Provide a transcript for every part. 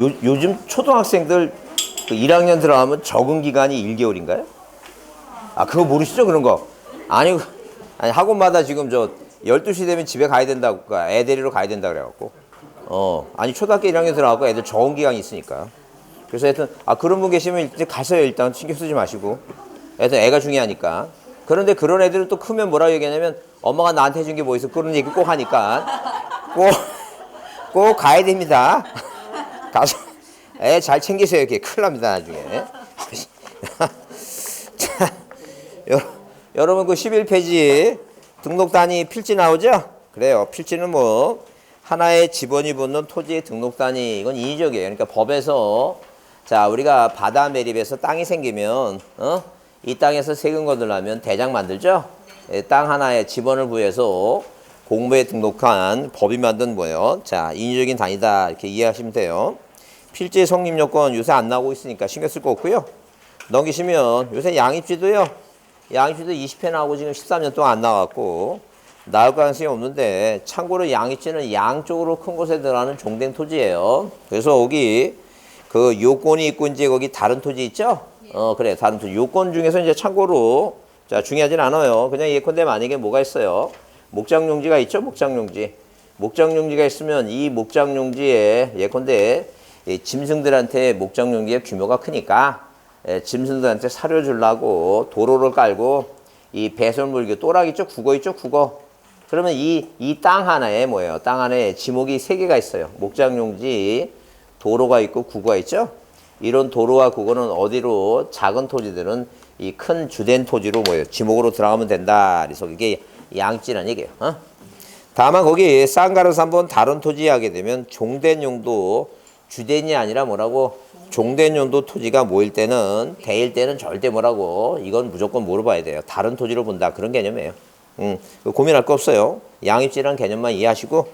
요즘 초등학생들 그 1학년 들어가면 적응 기간이 1개월인가요? 아, 그거 모르시죠? 그런 거. 아니, 아니 학원마다 지금 저 12시 되면 집에 가야 된다고, 애 데리러 가야 된다 그래갖고. 아니, 초등학교 1학년 들어가고 애들 적응 기간이 있으니까. 그래서 하여튼, 그런 분 계시면 이제 가세요. 일단 신경 쓰지 마시고. 하여튼 애가 중요하니까. 그런데 그런 애들은 또 크면 뭐라고 얘기하냐면 엄마가 나한테 해준 게 뭐 있어? 그런 얘기 꼭 하니까. 꼭 가야 됩니다. 가서 애 잘 챙기세요. 이렇게 큰일 납니다 나중에. 자, 여러분 그 11페이지 등록 단위 필지 나오죠? 그래요. 필지는 뭐 하나의 지번이 붙는 토지의 등록 단위, 이건 인위적이에요. 그러니까 법에서 자 우리가 바다 매립에서 땅이 생기면 이 땅에서 세금 거두려면 대장 만들죠? 땅 하나에 지번을 부여해서 공부에 등록한 법이 만든 뭐예요? 자, 인위적인 단위다 이렇게 이해하시면 돼요. 필지의 성립 요건 요새 안 나오고 있으니까 신경 쓸 거 없고요. 넘기시면 요새 양입지도요. 양입지도 20회 나오고 지금 13년 동안 안 나왔고 나올 가능성이 없는데, 참고로 양입지는 양쪽으로 큰 곳에 들어가는 종된 토지예요. 그래서 여기 그 요건이 있고 이제 거기 다른 토지 있죠? 그래, 다른 토지. 요건 중에서 이제 참고로 자 중요하진 않아요. 그냥 예컨대 만약에 뭐가 있어요? 목장용지가 있죠? 목장용지. 목장용지가 있으면 이 목장용지에 예컨대 짐승들한테 목장용지의 규모가 크니까 짐승들한테 사료 주려고 도로를 깔고 이 배설물 또락 있죠? 국어 있죠? 국어. 그러면 이 땅 하나에 뭐예요? 땅 안에 지목이 3개가 있어요. 목장용지, 도로가 있고 국어가 있죠? 이런 도로와 국어는 어디로 작은 토지들은 이 큰 주된 토지로 뭐예요? 지목으로 들어가면 된다. 그래서 이게 양지란 얘기예요. 다만 거기 쌍가루에서 한번 다른 토지 하게 되면 종된 용도, 주된이 아니라 뭐라고? 종된 용도 토지가 모일 때는, 대일 때는 절대 뭐라고? 이건 무조건 물어봐야 돼요. 다른 토지로 본다. 그런 개념이에요. 고민할 거 없어요. 양입지라는 개념만 이해하시고,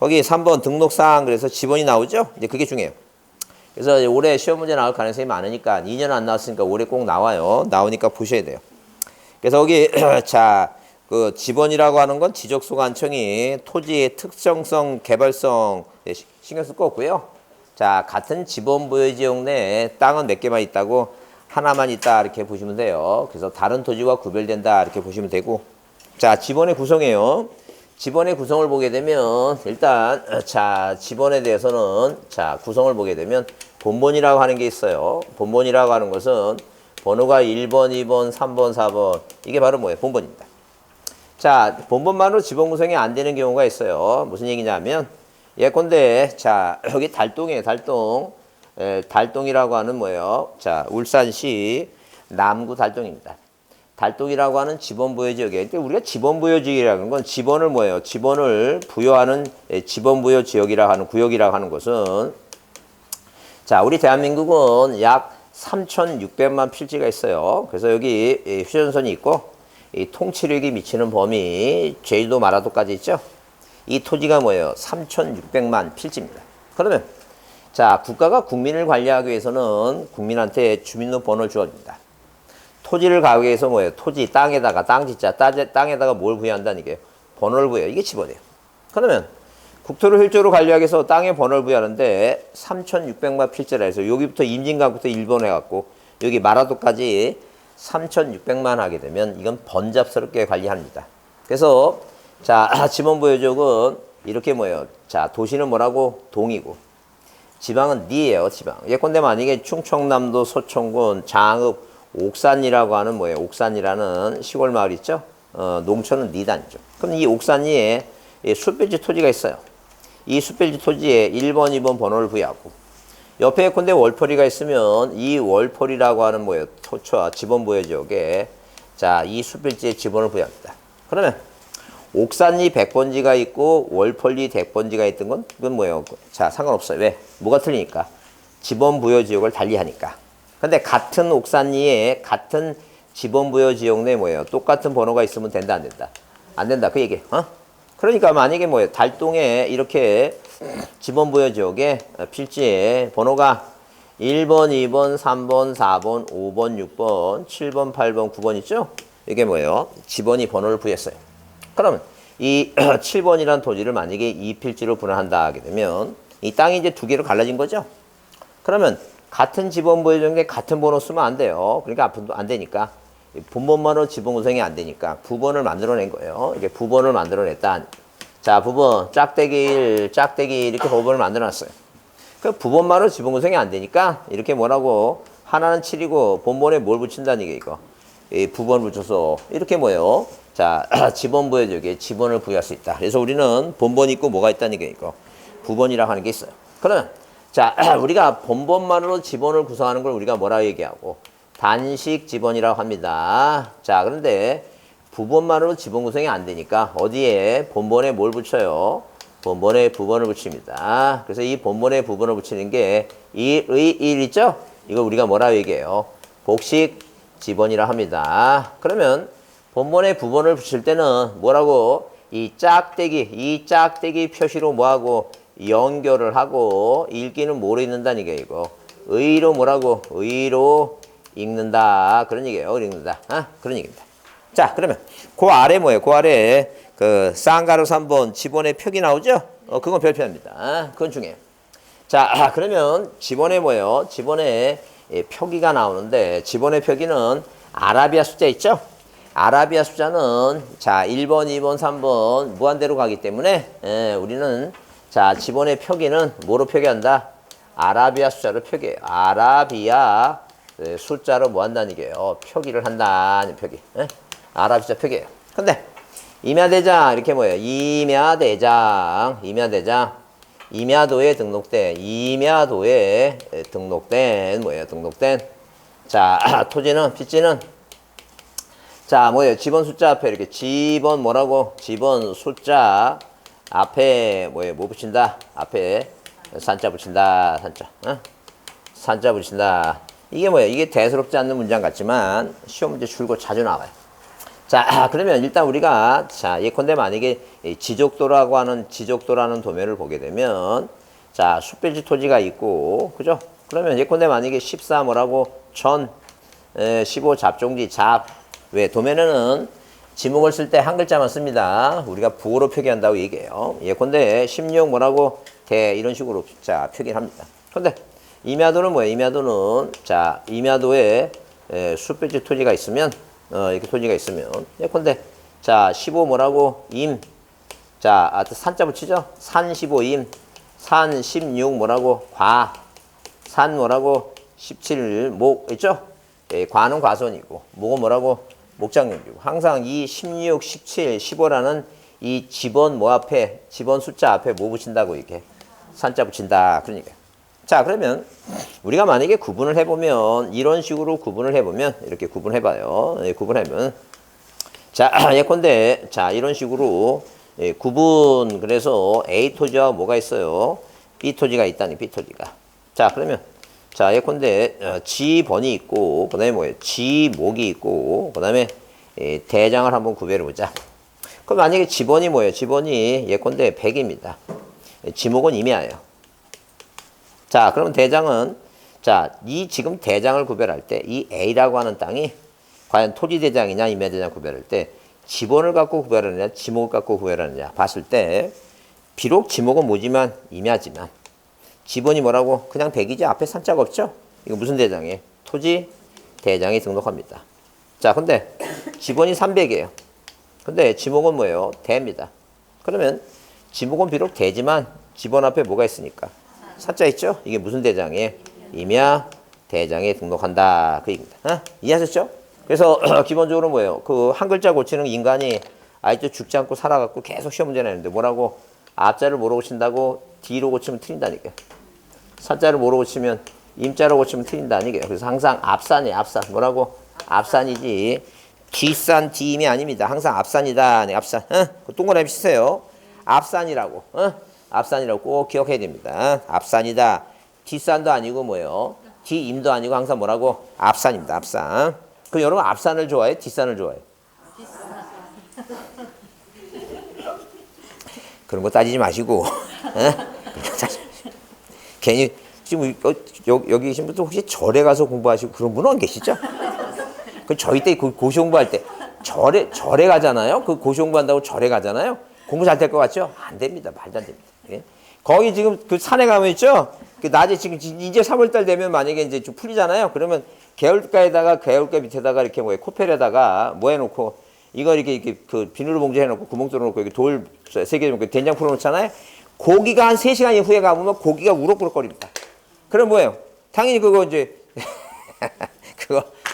거기 3번 등록사항 그래서 지번이 나오죠? 이제 그게 중요해요. 그래서 올해 시험 문제 나올 가능성이 많으니까 2년 안 나왔으니까 올해 꼭 나와요. 나오니까 보셔야 돼요. 그래서 여기 자, 그 지번이라고 하는 건 지적소관청이 토지의 특정성, 개발성 신경 쓸 거 없고요. 자, 같은 지번 부여 지역 내에 땅은 몇 개만 있다고? 하나만 있다 이렇게 보시면 돼요. 그래서 다른 토지와 구별된다 이렇게 보시면 되고, 자, 지번의 구성이에요. 지번의 구성을 보게 되면 일단 자, 지번에 대해서는 자, 구성을 보게 되면 본본이라고 하는 게 있어요. 본본이라고 하는 것은 번호가 1번, 2번, 3번, 4번 이게 바로 뭐예요? 본본입니다. 자, 본본만으로 지번 구성이 안 되는 경우가 있어요. 무슨 얘기냐면 예컨대 자, 여기 달동이에요. 달동. 달동이라고 하는 뭐예요? 자, 울산시 남구 달동입니다. 달동이라고 하는 지번 부여 지역이에요. 그러니까 우리가 지번 부여 지역이라는 건 지번을 뭐예요? 지번을 부여하는 지번 부여 지역이라고 하는 구역이라고 하는 것은 자, 우리 대한민국은 약 3,600만 필지가 있어요. 그래서 여기 휴전선이 있고 이 통치력이 미치는 범위 제주도 마라도까지 있죠. 이 토지가 뭐예요? 3,600만 필지입니다. 그러면 자, 국가가 국민을 관리하기 위해서는 국민한테 주민등록번호를 주어줍니다. 토지를 가기 위해서 뭐예요? 토지, 땅에다가, 땅지자, 땅에다가 뭘 부여한다는 얘기예요? 번호를 부여해요. 이게 지번이에요. 그러면 국토를 효율적으로 관리하기 위해서 땅에 번호를 부여하는데 3,600만 필지라 해서 여기부터 임진강부터 1번 해갖고 여기 마라도까지 3,600만 하게 되면 이건 번잡스럽게 관리합니다. 그래서 자, 지번 부여 지역은 이렇게 뭐예요? 자, 도시는 뭐라고? 동이고 지방은 니예요. 지방. 예컨대 만약에 충청남도 소천군 장읍 옥산이라고 하는 뭐예요? 옥산이라는 시골 마을 있죠? 농촌은 니단이죠. 그럼 이 옥산리에 숯빌지 토지가 있어요. 이 숯빌지 토지에 1번, 2번 번호를 부여하고 옆에 예컨대 월펄이가 있으면 이 월펄이라고 하는 뭐예요? 토처 지번 부여 지역에 자, 이 숯빌지에 지번을 부여합니다. 그러면 옥산리 100번지가 있고 월펄리 100번지가 있던 건 그건 뭐예요? 자, 상관없어요. 왜? 뭐가 틀리니까? 지번 부여 지역을 달리하니까. 근데 같은 옥산리에 같은 지번 부여 지역 내 뭐예요? 똑같은 번호가 있으면 된다, 안 된다? 안 된다. 그 얘기. 그러니까 만약에 뭐예요? 달동에 이렇게 지번 부여 지역에 필지에 번호가 1번, 2번, 3번, 4번, 5번, 6번, 7번, 8번, 9번 있죠? 이게 뭐예요? 지번이 번호를 부여했어요. 그러면 이 7번이라는 토지를 만약에 이 필지로 분할한다 하게 되면 이 땅이 이제 두 개로 갈라진 거죠? 그러면 같은 지번 보여줬는데 같은 번호 쓰면 안 돼요. 그러니까 앞으로도 안 되니까. 분번만으로 지번 구성이 안 되니까 부번을 만들어낸 거예요. 이게 부번을 만들어냈다. 자, 부번, 짝대기 1, 짝대기 1 이렇게 부번을 만들어놨어요. 그 부번만으로 지번 구성이 안 되니까 이렇게 뭐라고 하나는 7이고 본번에 뭘 붙인다는 게 이거. 이 부번을 붙여서 이렇게 뭐예요? 자, 지번 보여주기에 지번을 부여할 수 있다. 그래서 우리는 본번이 있고 뭐가 있다는 게 이거. 부번이라고 하는 게 있어요. 그러면 자, 우리가 본번만으로 지번을 구성하는 걸 우리가 뭐라고 얘기하고 단식 지번이라고 합니다. 자, 그런데 부번만으로 지번 구성이 안 되니까 어디에 본번에 뭘 붙여요? 본번에 부번을 붙입니다. 그래서 이 본번에 부번을 붙이는 게 1의 1 있죠? 이거 우리가 뭐라고 얘기해요? 복식 지번이라 합니다. 그러면 본번에 부번을 붙일 때는 뭐라고? 이 짝대기 표시로 뭐하고? 연결을 하고 읽기는 뭐로 읽는다는 게 이거. 의로 뭐라고? 의로 읽는다. 그런 얘기예요. 읽는다. 그런 얘기입니다. 자, 그러면 그 아래 뭐예요? 그 아래 그 쌍가루 3번 지번의 표기 나오죠? 그건 별표입니다. 그건 중요해요. 자, 그러면 지번에 뭐예요? 지번에 표기가 나오는데 지번의 표기는 아라비아 숫자 있죠? 아라비아 숫자는 자 1번, 2번, 3번 무한대로 가기 때문에 우리는 자 지번의 표기는 뭐로 표기한다? 아라비아 숫자로 표기해요. 아라비아 숫자로 뭐 한다는 얘기예요? 표기를 한다는 표기. 아라비아 숫자 표기예요. 근데 임야대장 이렇게 뭐예요? 임야도에 등록된 뭐예요? 등록된 자 토지는 핏지는 자 뭐예요? 지번 숫자 앞에 이렇게 지번 뭐라고? 지번 숫자 앞에 뭐예요? 뭐 붙인다? 앞에 산자 붙인다. 산자 붙인다. 이게 뭐예요? 이게 대수롭지 않는 문장 같지만 시험 문제 줄고 자주 나와요. 자, 그러면 일단 우리가 자, 예컨대 만약에 지족도라는 도면을 보게 되면 자, 숫배지 토지가 있고 그죠? 그러면 예컨대 만약에 14 뭐라고? 15 잡종지 왜 도면에는 지목을 쓸 때 한 글자만 씁니다. 우리가 부호로 표기한다고 얘기해요. 예컨대 16 뭐라고? 대 이런 식으로 자, 표기를 합니다. 근데 임야도는 뭐예요? 임야도에 숫배지 토지가 있으면 이렇게 토지가 있으면 예컨대 자 15 뭐라고? 자 산자 붙이죠? 산 15임 산 16 뭐라고? 산 뭐라고? 17 목 있죠? 과는 과선이고 목은 뭐라고? 목장용이고 항상 이 16, 17, 15라는 이 지번 지번 숫자 앞에 뭐 붙인다고 이렇게 산자 붙인다 그러니까. 자 그러면 우리가 만약에 구분을 해보면 이런 식으로 구분을 해보면 이렇게 구분해봐요. 구분하면 자 예컨대 자 이런 식으로 구분 그래서 A 토지와 뭐가 있어요? B 토지가 있다니 B 토지가. 자 그러면 자 예컨대 지번이 있고 그 다음에 뭐예요? 지목이 있고 그 다음에 대장을 한번 구별해보자. 그럼 만약에 지번이 뭐예요? 지번이 예컨대 100입니다. 지목은 임야예요. 자, 그러면 대장은 자, 이 지금 대장을 구별할 때 이 A라고 하는 땅이 과연 토지 대장이냐 임야 대장 구별할 때 지번을 갖고 구별하느냐 지목을 갖고 구별하느냐 봤을 때 비록 지목은 뭐지만 임야지만 지번이 뭐라고? 그냥 100이지 앞에 산자가 없죠? 이거 무슨 대장이에요? 토지 대장에 등록합니다. 자, 근데 지번이 300이에요. 근데 지목은 뭐예요? 대입니다. 그러면 지목은 비록 대지만 지번 앞에 뭐가 있으니까? 사자 있죠? 이게 무슨 대장이에요? 임야 대장에 등록한다. 그 얘기입니다. 이해하셨죠? 그래서 기본적으로 뭐예요? 그 한 글자 고치는 인간이 아직도 죽지 않고 살아갖고 계속 시험 문제 내는데 뭐라고? 앞자를 뭐로 고친다고? D로 고치면 틀린다니까. 사자를 뭐로 고치면 임자로 고치면 틀린다니까요. 그래서 항상 앞산이에요. 앞산. 뭐라고? 앞산이지. 뒷산 D임이 아닙니다. 항상 앞산이다. 네, 앞산. 그 동그라미 치세요. 앞산이라고. 앞산이라고 꼭 기억해야 됩니다. 앞산이다. 뒷산도 아니고 뭐예요? 뒤임도 아니고 항상 뭐라고? 앞산입니다. 앞산. 그럼 여러분 앞산을 좋아해? 뒷산을 좋아해? 그런 거 따지지 마시고. 괜히 지금 여기 계신 분들 혹시 절에 가서 공부하시고 그런 분은 안 계시죠? 그 저희 때 고시 공부할 때 절에 가잖아요. 그 고시 공부한다고 절에 가잖아요. 공부 잘 될 것 같죠? 안 됩니다. 말도 안 됩니다. 예? 거기 지금 그 산에 가면 있죠? 그 낮에 지금 이제 3월달 되면 만약에 이제 좀 풀리잖아요. 그러면 개울가에다가 개울가 밑에다가 이렇게 뭐 코펠에다가 뭐 해놓고 이거 이렇게 그 비닐로 봉지 해놓고 구멍 뚫어놓고 이렇게 돌 3개 놓고 된장 풀어놓잖아요. 고기가 한 3시간 후에 가보면 고기가 우럭우럭거립니다. 그럼 뭐예요? 당연히 그거 이제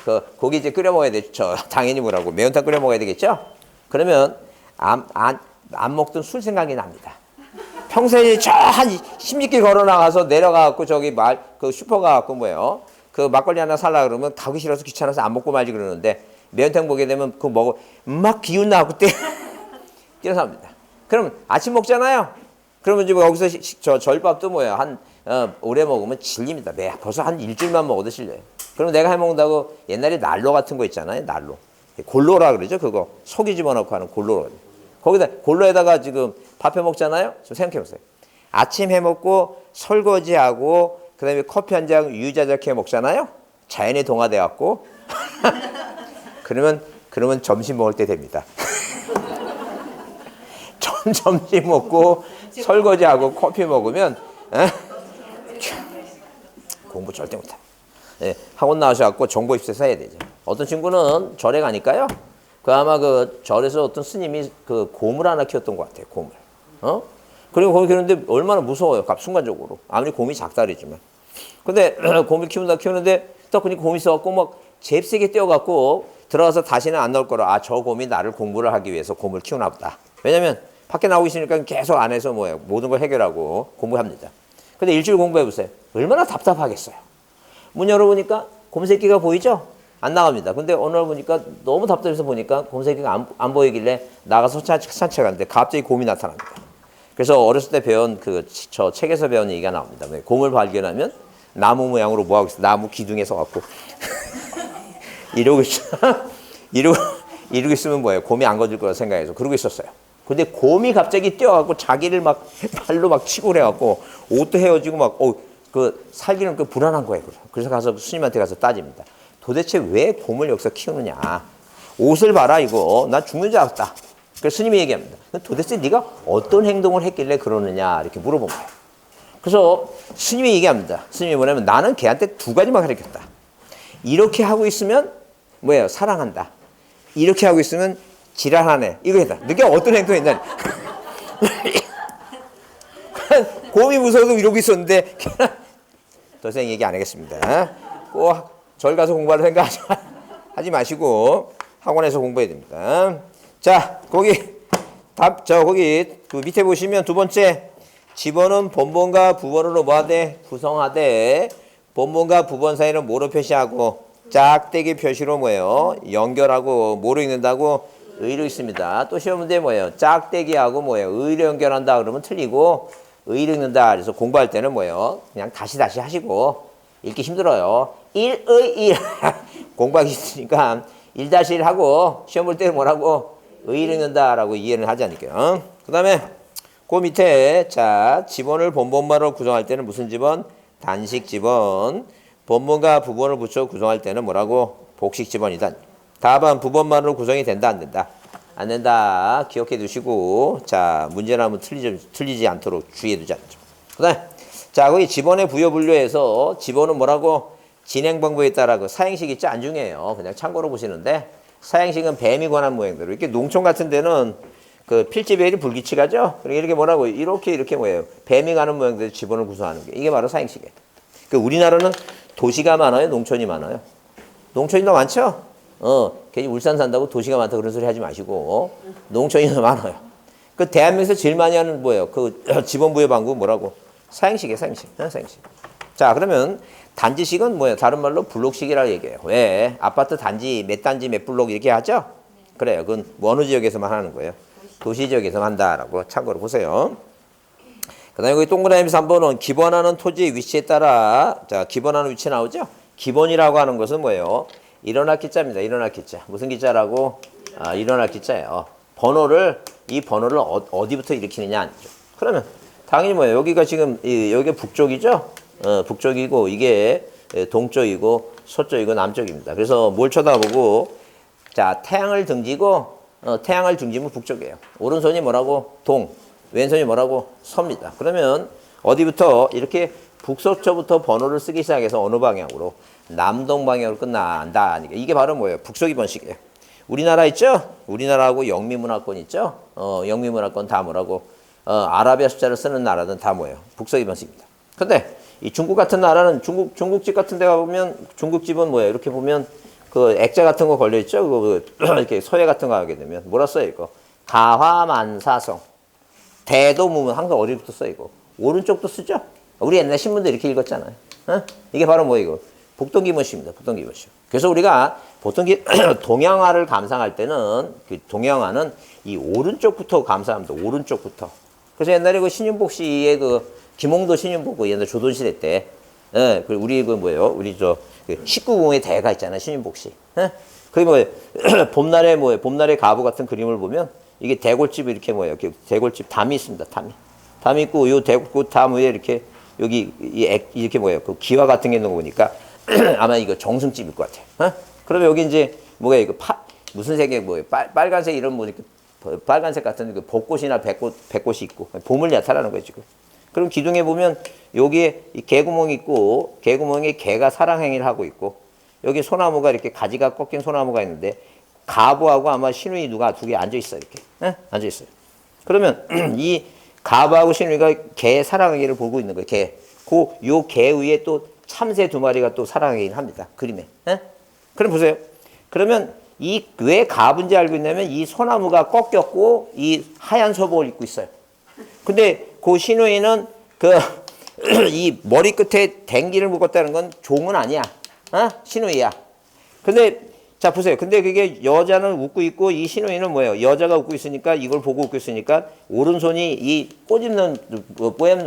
그 고기 이제 끓여 먹어야 되죠. 당연히 뭐라고 매운탕 끓여 먹어야 되겠죠. 그러면 안 먹던 술 생각이 납니다. 평소에 저 한 16길 걸어 나가서 내려가갖고 저기 그 슈퍼 가갖고 뭐예요? 그 막걸리 하나 살라 그러면 가기 싫어서 귀찮아서 안 먹고 말지 그러는데 매운탕 보게 되면 그거 먹어 막 기운 나고 뛰어납니다. 그럼 아침 먹잖아요. 그러면 이제 뭐 여기서 저 절밥도 뭐야 오래 먹으면 질립니다. 벌써 한 일주일만 먹어도 질려요. 그럼 내가 해먹는다고 옛날에 난로 같은 거 있잖아요. 난로 골로라 그러죠. 그거 속이 집어넣고 하는 골로라. 거기다 골로에다가 지금 밥 해 먹잖아요. 좀 생각해 보세요. 아침 해 먹고 설거지하고 그다음에 커피 한 잔 유자작해 먹잖아요. 자연에 동화돼 갖고 그러면 점심 먹을 때 됩니다. 점심 먹고 설거지하고 커피 먹으면 공부 절대 못해. 네, 학원 나오셔갖고 정보 입수해서 해야 되죠. 어떤 친구는 절에 가니까요. 그 아마 그 절에서 어떤 스님이 그 곰을 하나 키웠던 것 같아요. 곰을. 그리고 거기 그런데 얼마나 무서워요. 순간적으로. 아무리 곰이 작다 그랬지만. 근데 곰을 키우는데 딱 그니 곰이 있어갖고 막 잽세게 뛰어갖고 들어가서 다시는 안 나올 거라. 아, 저 곰이 나를 공부를 하기 위해서 곰을 키우나 보다. 왜냐면 밖에 나오고 있으니까 계속 안에서 뭐예요. 모든 걸 해결하고 공부합니다. 근데 일주일 공부해보세요. 얼마나 답답하겠어요. 문 열어보니까 곰새끼가 보이죠? 안 나갑니다. 근데 어느 날 보니까 너무 답답해서 보니까 곰새끼가 안 보이길래 나가서 산책하는데 갑자기 곰이 나타납니다. 그래서 어렸을 때 배운 저 책에서 배운 얘기가 나옵니다. 곰을 발견하면 나무 모양으로 뭐하고 있어? 나무 기둥에 서갖고 이러고 있어. 이러고 있으면 뭐예요? 곰이 안 건질 거라 생각해서 그러고 있었어요. 근데 곰이 갑자기 뛰어갖고 자기를 막 발로 막 치고 그래갖고 옷도 헤어지고 막 그 살기는 그 불안한 거예요. 그래서 가서 스님한테 가서 따집니다. 도대체 왜 곰을 여기서 키우느냐? 옷을 봐라 이거. 난 죽는 줄 알았다. 그래서 스님이 얘기합니다. 도대체 네가 어떤 행동을 했길래 그러느냐 이렇게 물어본 거예요. 그래서 스님이 얘기합니다. 스님이 뭐냐면 나는 걔한테 2가지만 가르쳤다. 이렇게 하고 있으면 뭐예요? 사랑한다. 이렇게 하고 있으면 지랄하네. 이거 했다. 네가 어떤 행동했냐? 곰이 무서워서 이러고 있었는데 더 이상 얘기 안 하겠습니다. 꼭 절 가서 공부할 생각하지 마시고 학원에서 공부해야 됩니다. 자, 거기 그 밑에 보시면 두 번째 집어는 본본과 부본으로 뭐하되 구성하되 본본과 부본 사이는 뭐로 표시하고 짝대기 표시로 뭐예요? 연결하고 뭐로 읽는다고? 의로 있습니다. 또 시험 문제 뭐예요? 짝대기하고 뭐예요? 의로 연결한다 그러면 틀리고 의로 읽는다. 그래서 공부할 때는 뭐예요? 그냥 다시 하시고 읽기 힘들어요. 1의 1 공부하기 힘드니까 1-1 하고 시험 볼 때는 뭐라고? 의로 읽는다라고 이해를 하지 않을게요. 그 다음에 그 밑에 자 지번을 본본말로 구성할 때는 무슨 지번? 단식 지번. 본본과 부본을 붙여 구성할 때는 뭐라고? 복식 지번이다. 답은 부본말로 구성이 된다 안 된다? 안 된다. 기억해 두시고 자 문제는 한번 틀리지 않도록 주의해 두자. 그 다음에 자 거기 지번의 부여 분류에서 지번은 뭐라고? 진행 방법에 따라 그 사행식 있죠? 안 중요해요. 그냥 참고로 보시는데 사행식은 뱀이 관한 모양대로 이렇게 농촌 같은 데는 그 필지배열이 불규칙하죠? 그러니까 이렇게 뭐라고? 이렇게 뭐예요? 뱀이 가는 모양대로 지번을 구성하는 게 이게 바로 사행식이에요. 그 우리나라는 도시가 많아요? 농촌이 많아요? 농촌이 더 많죠? 괜히 울산 산다고 도시가 많다 그런 소리 하지 마시고 농촌이 더 많아요. 그 대한민국에서 제일 많이 하는 뭐예요? 그 지번 부여 방법은 뭐라고? 사행식이에요, 사행식. 자, 그러면 단지식은 뭐예요? 다른 말로 블록식이라고 얘기해요. 왜? 아파트 단지 몇 단지 몇 블록 이렇게 하죠? 그래요. 그건 어느 지역에서만 하는 거예요. 도시 지역에서만 한다라고 참고로 보세요. 그 다음에 여기 동그라미 3번은 기본하는 토지의 위치에 따라 자 기본하는 위치 나오죠? 기본이라고 하는 것은 뭐예요? 일어날 기자입니다. 일어날 기자. 무슨 기자라고? 일어날 기자예요. 이 번호를 어디부터 일으키느냐 아니죠. 그러면 당연히 뭐예요? 여기가 지금 여기가 북쪽이죠? 북쪽이고 이게 동쪽이고 서쪽이고 남쪽입니다. 그래서 뭘 쳐다보고 자 태양을 등지고 태양을 등지면 북쪽이에요. 오른손이 뭐라고? 동. 왼손이 뭐라고? 서입니다. 그러면 어디부터 이렇게 북서쪽부터 번호를 쓰기 시작해서 어느 방향으로? 남동 방향으로 끝난다. 이게 바로 뭐예요? 북서기번식이에요. 우리나라 있죠? 우리나라하고 영미문화권 있죠? 영미문화권 다 뭐라고? 아라비아 숫자를 쓰는 나라는 다 뭐예요? 북서기번식입니다. 근데 이 중국 같은 나라는 중국집 같은 데 가보면 중국집은 뭐예요? 이렇게 보면 그 액자 같은 거 걸려 있죠? 그 이렇게 서예 같은 거 하게 되면 뭐라 써요 이거? 가화만사성. 대도 무문 항상 어디부터 써 이거? 오른쪽도 쓰죠? 우리 옛날 신문도 이렇게 읽었잖아요. 이게 바로 뭐 이거? 북동기문식입니다. 북동기문식. 그래서 우리가 보통 동양화를 감상할 때는 그 동양화는 이 오른쪽부터 감상합니다. 오른쪽부터. 그래서 옛날에 그 신윤복 씨의 그 김홍도 신윤복 그 옛날 조선시대 때, 그 우리 그 뭐예요? 우리 저 19공의 대가 있잖아요. 신윤복 씨. 그게 뭐예요? 봄날에 뭐예요? 봄날의 가부 같은 그림을 보면 이게 대골집이 이렇게 뭐예요? 이렇게 대골집 담이 있습니다. 담이 있고 요 대골 담 위에 이렇게 여기 이렇게 뭐예요? 그 기와 같은 게 있는 거 보니까 아마 이거 정승집일 것 같아요. 그러면 여기 이제 뭐야 이거 무슨 색의 뭐예요? 빨간색 이런 뭐 이렇게 빨간색 같은 그 벚꽃이나 백꽃이 있고 봄을 나타나는 거예요 지금. 그럼 기둥에 보면 여기에 이 개구멍이 있고 개구멍에 개가 사랑행위를 하고 있고 여기 소나무가 이렇게 가지가 꺾인 소나무가 있는데 가부하고 아마 신우이 누가 두 개 앉아 있어요 이렇게. 앉아 있어요. 그러면 이 가부하고 신우이가 개의 사랑행위를 보고 있는 거예요. 요 개 위에 또 참새 두 마리가 또 사랑행위를 합니다. 그림에. 그럼 보세요. 그러면 이 왜 가부인지 알고 있냐면 이 소나무가 꺾였고 이 하얀 소복을 입고 있어요. 근데 그 신우이는 이 머리 끝에 댕기를 묶었다는 건 종은 아니야. 신우이야. 근데 자 보세요. 근데 그게 여자는 웃고 있고 이 신우이는 뭐예요? 여자가 웃고 있으니까 이걸 보고 웃고 있으니까 오른손이 이 꼬집는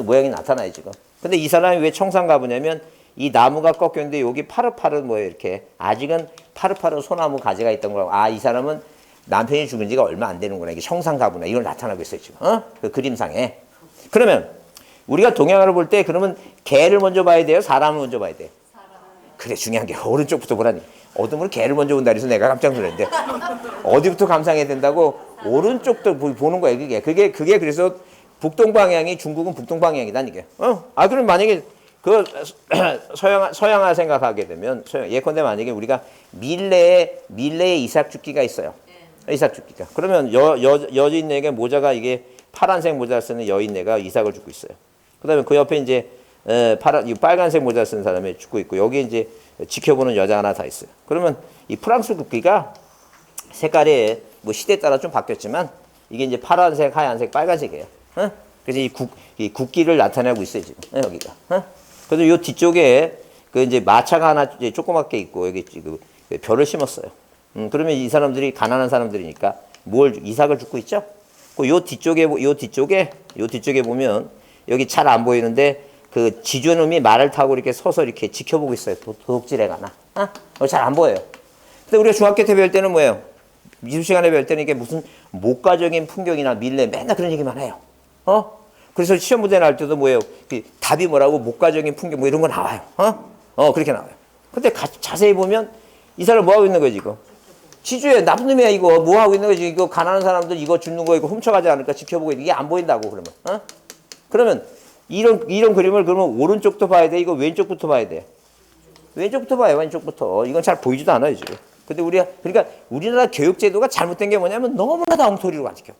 모양이 나타나요 지금. 근데 이 사람이 왜 청산가부냐면 이 나무가 꺾였는데 여기 파릇파릇 뭐예요 이렇게 아직은 파릇파릇 소나무 가지가 있던 거라고. 이 사람은 남편이 죽은 지가 얼마 안 되는구나. 이게 청산가부나 이걸 나타나고 있어요 지금. 그 그림상에. 그러면 우리가 동양화를 볼 때 그러면 개를 먼저 봐야 돼요? 사람을 먼저 봐야 돼요? 그래 중요한 게 오른쪽부터 보라니. 어둠으로 개를 먼저 본다 그래서 내가 깜짝 놀랐는데 어디부터 감상해야 된다고? 오른쪽도 보는 거예요. 그게 그래서 북동방향이 중국은 북동방향이다 이게. 그럼 만약에 그 서양화 생각하게 되면 예컨대 만약에 우리가 밀레에 이삭 죽기가 있어요. 이삭 죽기가. 그러면 여인네에게 모자가 이게 파란색 모자를 쓰는 여인네가 이삭을 죽고 있어요. 그다음에 그 옆에 이제 빨간색 모자 쓰는 사람이 죽고 있고 여기 이제 지켜보는 여자 하나 다 있어요. 그러면 이 프랑스 국기가 색깔이 뭐 시대에 따라 좀 바뀌었지만 이게 이제 파란색, 하얀색, 빨간색이에요. 그래서 이 국기를 나타내고 있어요 지금 여기가. 그래서 요 뒤쪽에 그 이제 마차가 하나 이제 조그맣게 있고 여기 지금 별을 심었어요. 그러면 이 사람들이 가난한 사람들이니까 이삭을 줍고 있죠. 요 뒤쪽에 보면 여기 잘 안 보이는데 그 지존음이 말을 타고 이렇게 서서 이렇게 지켜보고 있어요. 도둑질해가나. 잘 안 보여요. 근데 우리가 중학교 때 배울 때는 뭐예요? 미술 시간에 배울 때는 이게 무슨 목가적인 풍경이나 밀레 맨날 그런 얘기만 해요. 그래서 시험 문제 날 때도 뭐예요? 답이 뭐라고 목가적인 풍경 뭐 이런 거 나와요. 그렇게 나와요. 근데 자세히 보면 이 사람 뭐 하고 있는 거지 이거? 지주에 나쁜 놈이야 이거 뭐 하고 있는 거지? 이거 가난한 사람들 이거 줍는 거 이거 훔쳐가지 않을까 지켜보고 이게 안 보인다고 그러면. 그러면 이런 그림을 그러면 오른쪽도 봐야 돼? 이거 왼쪽부터 봐야 돼? 왼쪽부터 봐요. 왼쪽부터. 이건 잘 보이지도 않아요 지금. 근데 그러니까 우리나라 교육제도가 잘못된 게 뭐냐면 너무나 엉터리로 가르쳐.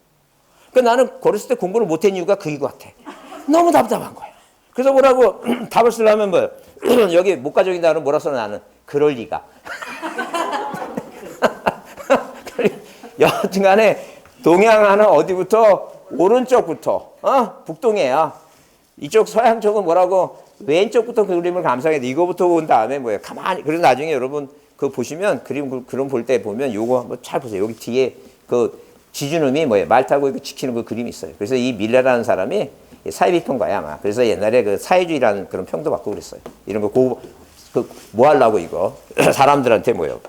그러니까 나는 어렸을 때 공부를 못한 이유가 그거 같아. 너무 답답한 거야. 그래서 뭐라고 답을 쓰려면 뭐예요? 여기 목가적인 단어는 뭐라 써 나는? 그럴 리가. 여하튼간에 동양화는 어디부터? 오른쪽부터. 북동이에요. 이쪽 서양 쪽은 뭐라고? 왼쪽부터 그 그림을 감상해야 돼. 이거부터 본 다음에 뭐예요? 가만히. 그래서 나중에 여러분 그거 보시면 그림 볼 때 보면 요거 한번 잘 보세요. 여기 뒤에 그 지주놈이 뭐예요? 말 타고 이거 지키는 그 그림이 있어요. 그래서 이 밀레라는 사람이 사회비평가야 아마. 그래서 옛날에 그 사회주의라는 그런 평도 받고 그랬어요. 이런 거 뭐 하려고 이거 사람들한테 뭐예요?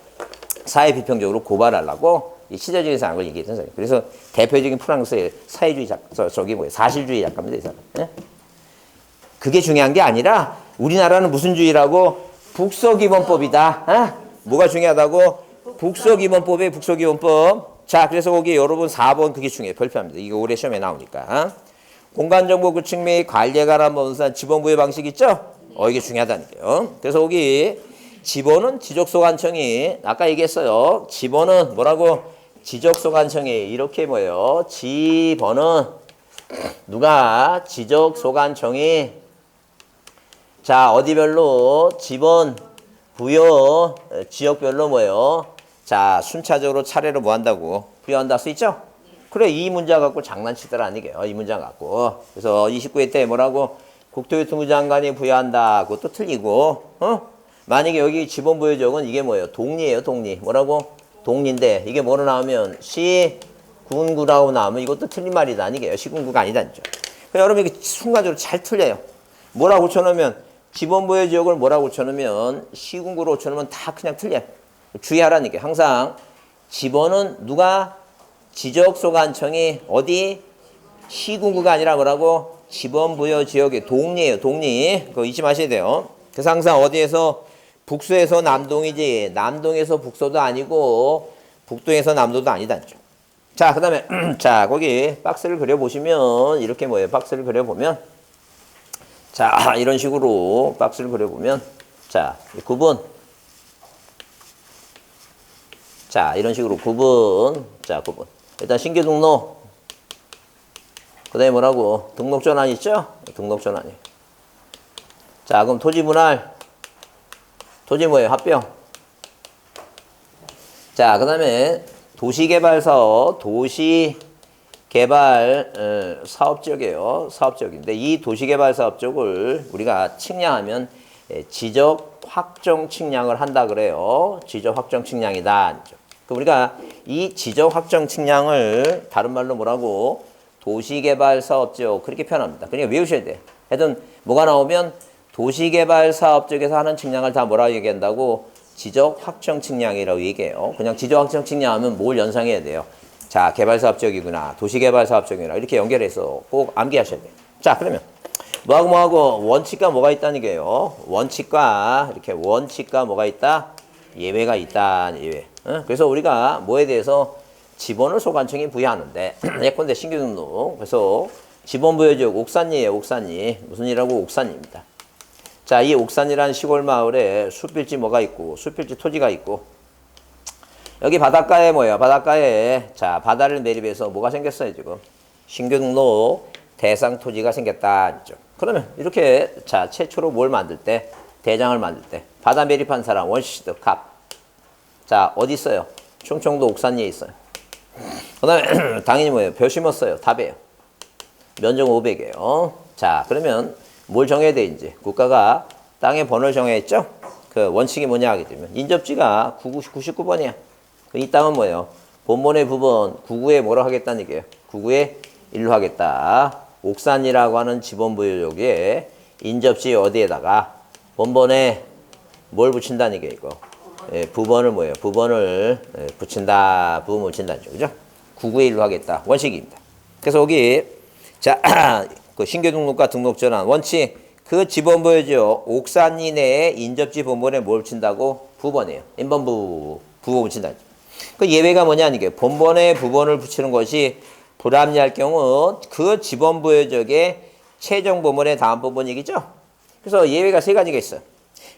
사회비평적으로 고발하려고 이 시대적인 상황을 얘기했던 사람이에요. 그래서 대표적인 프랑스의 사회주의 저기 뭐예요? 사실주의 작가입니다, 이 사람. 예? 그게 중요한 게 아니라 우리나라는 무슨 주의라고? 북서기본법이다. 뭐가 중요하다고? 북서기본법에 북서기본법. 자, 그래서 거기 여러분 4번 그게 중요해요. 별표합니다. 이거 올해 시험에 나오니까. 공간정보 구축 및 관리에 관한 법상 지원부의 방식 있죠? 이게 중요하다는 게요. 그래서 여기 집어는 지적소관청이 아까 얘기했어요. 집어는 뭐라고? 지적소관청이 이렇게 뭐예요? 집어는 누가? 지적소관청이 자 어디별로? 집원 부여 지역별로 뭐예요? 자 순차적으로 차례로 뭐 한다고? 부여한다 쓰있죠? 그래 이 문장 갖고 장난치더라 아니게요. 이 문장 갖고. 그래서 29회 때 뭐라고? 국토교통부 장관이 부여한다. 그것도 틀리고 만약에 여기 지번 부여적은 이게 뭐예요? 동리예요 동리. 뭐라고? 동리인데 이게 뭐로 나오면 시군구라고 나오면 이것도 틀린 말이다 아니게요. 시군구가 아니다죠. 여러분 이게 순간적으로 잘 틀려요. 뭐라고 고쳐놓으면 지번부여 지역을 뭐라고 고쳐놓으면 시군구로 고쳐놓으면 다 그냥 틀려요. 주의하라는 게 항상 지번은 누가? 지적소관청이 어디? 시군구가 아니라 뭐라고? 지번부여 지역의 동리예요 동리. 그거 잊지 마셔야 돼요. 그래서 항상 어디에서 북서에서 남동이지 남동에서 북서도 아니고 북동에서 남도도 아니다. 자, 그 다음에 자 거기 박스를 그려보시면 이렇게 뭐예요? 박스를 그려보면 자 이런 식으로 박스를 그려보면 자 구분 자 이런 식으로 구분 자 구분 일단 신규 등록 그 다음에 뭐라고? 등록전환 있죠? 등록전환이 자 그럼 토지분할 토지 뭐예요? 합병. 자, 그 다음에 도시개발사업, 도시개발 사업지역이에요. 사업지역인데 이 도시개발사업 쪽을 우리가 측량하면 지적 확정 측량을 한다 그래요. 지적 확정 측량이다. 그럼 우리가 이 지적 확정 측량을 다른 말로 뭐라고? 도시개발사업지역 그렇게 표현합니다. 그러니까 외우셔야 돼. 하여튼 뭐가 나오면 도시개발 사업 쪽에서 하는 측량을 다 뭐라고 얘기한다고? 지적 확정 측량이라고 얘기해요. 그냥 지적 확정 측량하면 뭘 연상해야 돼요? 자, 개발 사업 지역이구나. 도시개발 사업 지역이구나. 이렇게 연결해서 꼭 암기하셔야 돼요. 자, 그러면 뭐하고 원칙과 뭐가 있다는 게요. 원칙과 이렇게 원칙과 뭐가 있다? 예외가 있다. 예외. 그래서 우리가 뭐에 대해서 지번을 소관청이 부여하는데 예컨대 신규 등록. 그래서 지번 부여 지역 옥산리예요. 옥산리. 무슨 일하고? 옥산리입니다. 자, 이 옥산이라는 시골 마을에 숲일지 뭐가 있고, 숲일지 토지가 있고, 여기 바닷가에 뭐예요? 바닷가에, 자, 바다를 매립해서 뭐가 생겼어요, 지금? 신규 등록 대상 토지가 생겼다. 그러면 이렇게, 자, 최초로 뭘 만들 때? 대장을 만들 때. 바다 매립한 사람, 원시시드, 갑. 자, 어디 있어요? 충청도 옥산리에 있어요. 그 다음에, 당연히 뭐예요? 벼 심었어요. 답이에요. 면적 500이에요. 자, 그러면, 뭘 정해야 돼, 이제? 국가가 땅의 번호를 정해야했죠? 그 원칙이 뭐냐 하게 되면. 인접지가 99번이야. 이 땅은 뭐예요? 본번의 부번, 99에 뭐라고 하겠다는 얘기예요? 99에 1로 하겠다. 옥산이라고 하는 지번부여역에 인접지 어디에다가 본번에 뭘 붙인다는 얘기예요, 이거. 예, 부번을 뭐예요? 부번을 붙인다. 부번을 붙인다는 거죠. 그죠? 99에 1로 하겠다. 원칙입니다. 그래서 여기, 자, 그 신규 등록과 등록전환 원칙 그 지번부여죠. 옥산리 내에 인접지 본번에 뭘 붙인다고? 부번이에요. 인번부 부번 붙인다. 그 예외가 뭐냐 이게 본번에 부번을 붙이는 것이 불합리할 경우 그 지번부여적의 최종 본번의 다음 본번이겠죠. 그래서 예외가 세 가지가 있어요.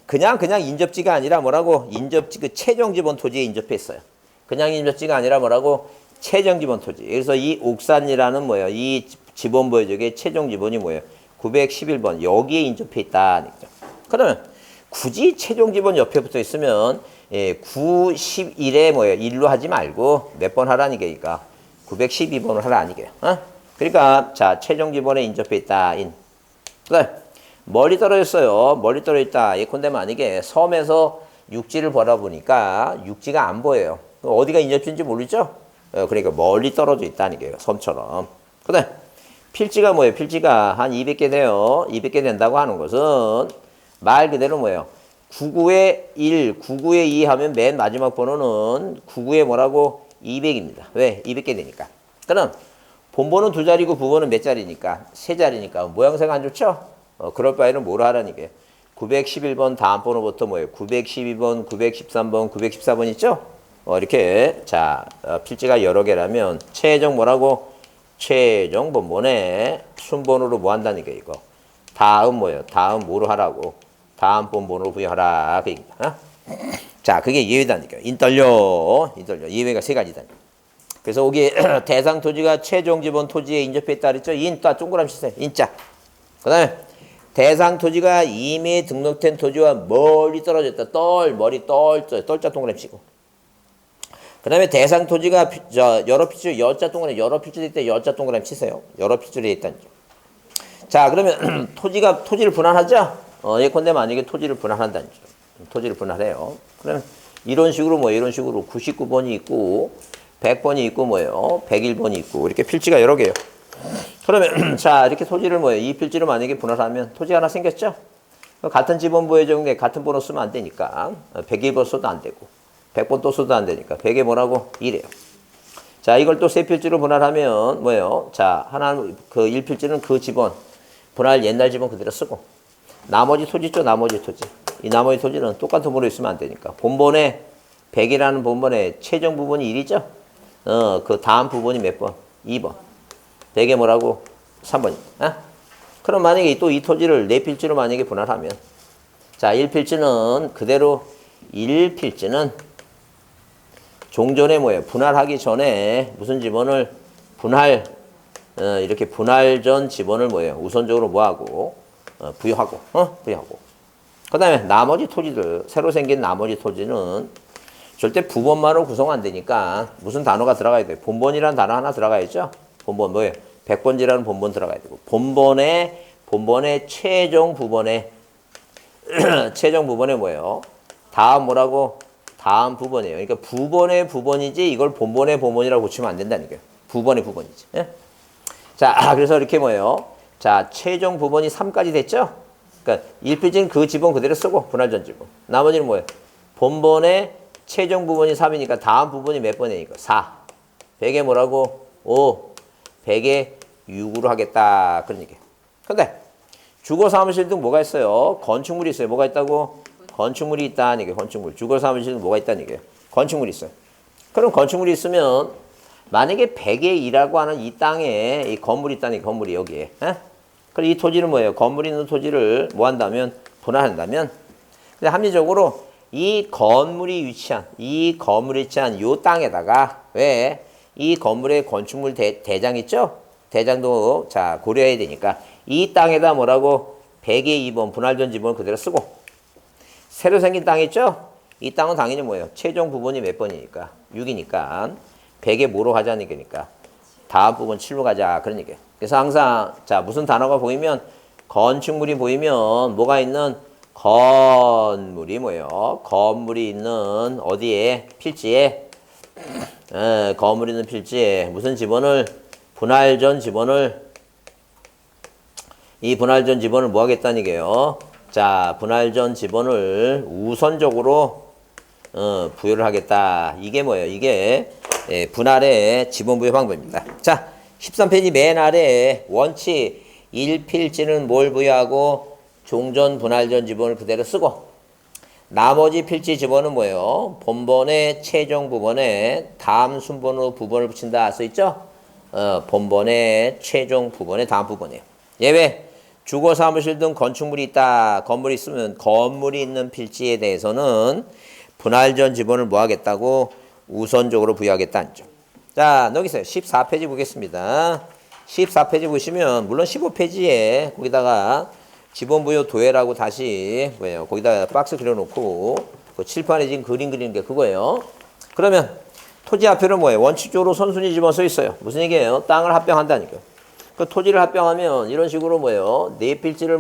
그냥 인접지가 아니라 뭐라고? 인접지 그 최종 지번 토지에 인접했어요. 그냥 인접지가 아니라 뭐라고? 최종 지번 토지. 그래서 이 옥산이라는 뭐예요? 이 지번부여적의 최종 지번이 뭐예요? 911번. 여기에 인접해 있다. 그러면 굳이 최종 지번 옆에 붙어 있으면 91에 뭐예요? 1로 하지 말고 몇 번 하라는 게니까 912번을 하라는 게요. 그러니까 자 최종 지번에 인접해 있다. 그다음 멀리 떨어졌어요. 멀리 떨어져 있다. 예컨대 만약에 섬에서 육지를 바라보니까 육지가 안 보여요. 어디가 인접지인지 모르죠? 그러니까 멀리 떨어져 있다는 게요. 섬처럼. 그다음 필지가 뭐예요? 필지가 한 200개 돼요. 200개 된다고 하는 것은 말 그대로 뭐예요? 99에 1, 99에 2 하면 맨 마지막 번호는 99에 뭐라고? 200입니다. 왜? 200개 되니까. 그럼 본번은 두 자리고 부번은 몇 자리니까? 세 자리니까 모양새가 안 좋죠? 그럴 바에는 뭐라 하라는 게 911번 다음 번호부터 뭐예요? 912번, 913번, 914번 있죠? 이렇게 자 필지가 여러 개라면 최종 뭐라고? 최종 본번에 순번호로 뭐 한다는 게 이거. 다음 뭐예요? 다음 뭐로 하라고? 다음 번번으로 부여하라. 그 얘기입니다. 어? 자, 그게 예외다니까요. 인떨려. 예외가 세 가지다니까. 그래서 여기 대상 토지가 최종 지번 토지에 인접했다 그랬죠? 인따 동그라미 치세요. 인자. 그 다음에 대상 토지가 이미 등록된 토지와 멀리 떨어졌다. 머리 떨자 동그라미 치고. 그 다음에 대상 토지가 여러 필지, 여자 동그라미, 여러 필지돼 있다. 여자 동그라미 치세요. 여러 필지돼 있다는 점. 자, 그러면 토지를 분할하죠? 예컨대 만약에 토지를 분할한다는 점. 토지를 분할해요. 그러면 이런 식으로 99번이 있고 100번이 있고 101번이 있고 이렇게 필지가 여러 개요. 그러면 자, 이렇게 토지를 이 필지로 만약에 분할하면 토지 하나 생겼죠? 같은 지번부의 경우에 같은 번호 쓰면 안 되니까 101번 써도 안 되고 100번 또 써도 안 되니까 100에 뭐라고? 1이에요. 자, 이걸 또 세 필지로 분할하면 뭐예요? 자, 하나는 그 1필지는 그 지번 분할 옛날 지번 그대로 쓰고 나머지 토지 있죠? 나머지 토지. 이 나머지 토지는 똑같은 번호 있으면 안 되니까 본번에 100이라는 본번에 최종 부분이 1이죠? 그 다음 부분이 몇 번? 2번. 100에 뭐라고? 3번입니다. 그럼 만약에 또 이 토지를 네 필지로 만약에 분할하면 자, 1필지는 그대로 1필지는 종전에 분할하기 전에 무슨 지번을 이렇게 분할 전 지번을 우선적으로 부여하고 그 다음에 나머지 토지들 새로 생긴 나머지 토지는 절대 부번만으로 구성 안 되니까 무슨 단어가 들어가야 돼요? 본번이라는 단어 하나 들어가야죠. 본번 100번지라는 본번 들어가야 되고 본번의 최종 부번에 다음 다음 부번이에요. 그러니까 부번의 부번이지 이걸 본번의 본번이라고 고치면 안 된다니까요. 부번의 부번이지. 예? 자, 그래서 이렇게 자, 최종 부번이 3까지 됐죠? 그러니까 1필지는 그 지번 그대로 쓰고 분할 전 지번. 나머지는 본번의 최종 부분이 3이니까 다음 부분이 몇 번이니까 4. 100에 5. 100에 6으로 하겠다. 그런 얘기예요. 근데 주거 사무실 등 뭐가 있어요? 건축물이 있어요. 뭐가 있다고? 건축물이 있다는 얘기예요. 건축물. 주거 사무실 등 뭐가 있다는 얘기예요. 건축물이 있어요. 그럼 건축물이 있으면 만약에 100에 2라고 하는 이 땅에 이 건물이 있다는 얘기예요. 건물이 여기에. 그럼 이 토지는 뭐예요? 건물이 있는 토지를 뭐 한다면? 분할한다면 근데 합리적으로 이 건물이 위치한 이 땅에다가 왜? 이 건물의 건축물 대장 있죠? 대장도 자 고려해야 되니까 이 땅에다 100에 2번 분할전 지번을 그대로 쓰고 새로 생긴 땅 있죠? 이 땅은 당연히 최종 부분이 몇 번이니까 6이니까 100에 뭐로 가자는 얘기니까 다음 부분 7로 가자 그런 얘기예요. 그래서 항상 자 무슨 단어가 보이면 건축물이 보이면 뭐가 있는 건물이 건물이 있는 어디에? 필지에 건물이 있는 필지에 무슨 지번을 분할전 지번을 이 분할전 지번을 뭐 하겠다는 얘기예요. 자, 분할전 지번을 우선적으로 부여를 하겠다. 이게 이게 분할의 지번 부여 방법입니다. 자, 13페이지 맨 아래에 원칙 1필지는 뭘 부여하고 종전 분할전 지번을 그대로 쓰고 나머지 필지 지번은 본번의 최종 부번에 다음 순번으로 부번을 붙인다 써있죠? 본번의 최종 부번에 다음 부번이에요. 예외 주거 사무실 등 건축물이 있다. 건물이 있으면 건물이 있는 필지에 대해서는 분할전 지번을 뭐 하겠다고 우선적으로 부여하겠다는 점. 자, 여기 있어요. 14페이지 보겠습니다. 14페이지 보시면 물론 15페이지에 거기다가 지번부여 도해라고 다시 거기다 박스 그려놓고 그 칠판에 지금 그림 그리는 게 그거예요. 그러면 토지 합표는 원칙적으로 선순위 지번 써 있어요. 무슨 얘기예요? 땅을 합병한다니까요. 그 토지를 합병하면 이런 식으로 네 필지를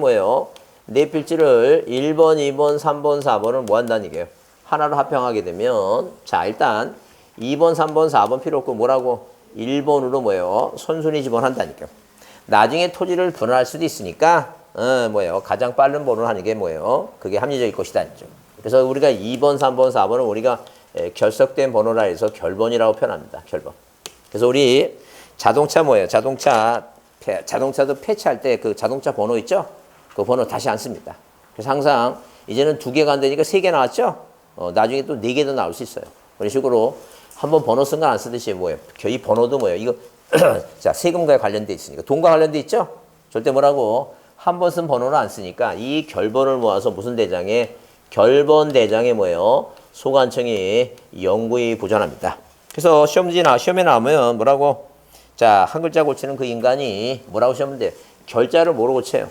네 필지를 1번, 2번, 3번, 4번을 뭐 한다는 얘기예요. 하나로 합병하게 되면 자 일단 2번, 3번, 4번 필요 없고 뭐라고 1번으로 선순위 지번 한다니까요. 나중에 토지를 분할할 수도 있으니까 가장 빠른 번호를 하는 게 그게 합리적일 것이다. 그래서 우리가 2번, 3번, 4번은 우리가 결석된 번호라 해서 결번이라고 표현합니다. 결번. 그래서 우리 자동차 자동차도 폐차할 때 그 자동차 번호 있죠? 그 번호 다시 안 씁니다. 그래서 항상 이제는 2개가 안 되니까 3개 나왔죠? 나중에 또 4개도 나올 수 있어요. 그런 식으로 한번 번호 쓴 거 안 쓰듯이 이 번호도 이거 자 세금과 관련돼 있으니까 돈과 관련돼 있죠? 절대 한 번 쓴 번호를 안 쓰니까 이 결번을 모아서 무슨 대장에 결번 대장에 뭐예요? 소관청이 영구히 보존합니다. 그래서 시험에 나오면 뭐라고? 자, 한 글자 고치는 그 인간이 뭐라고 시험을 돼? 결자를 뭐로 고쳐요?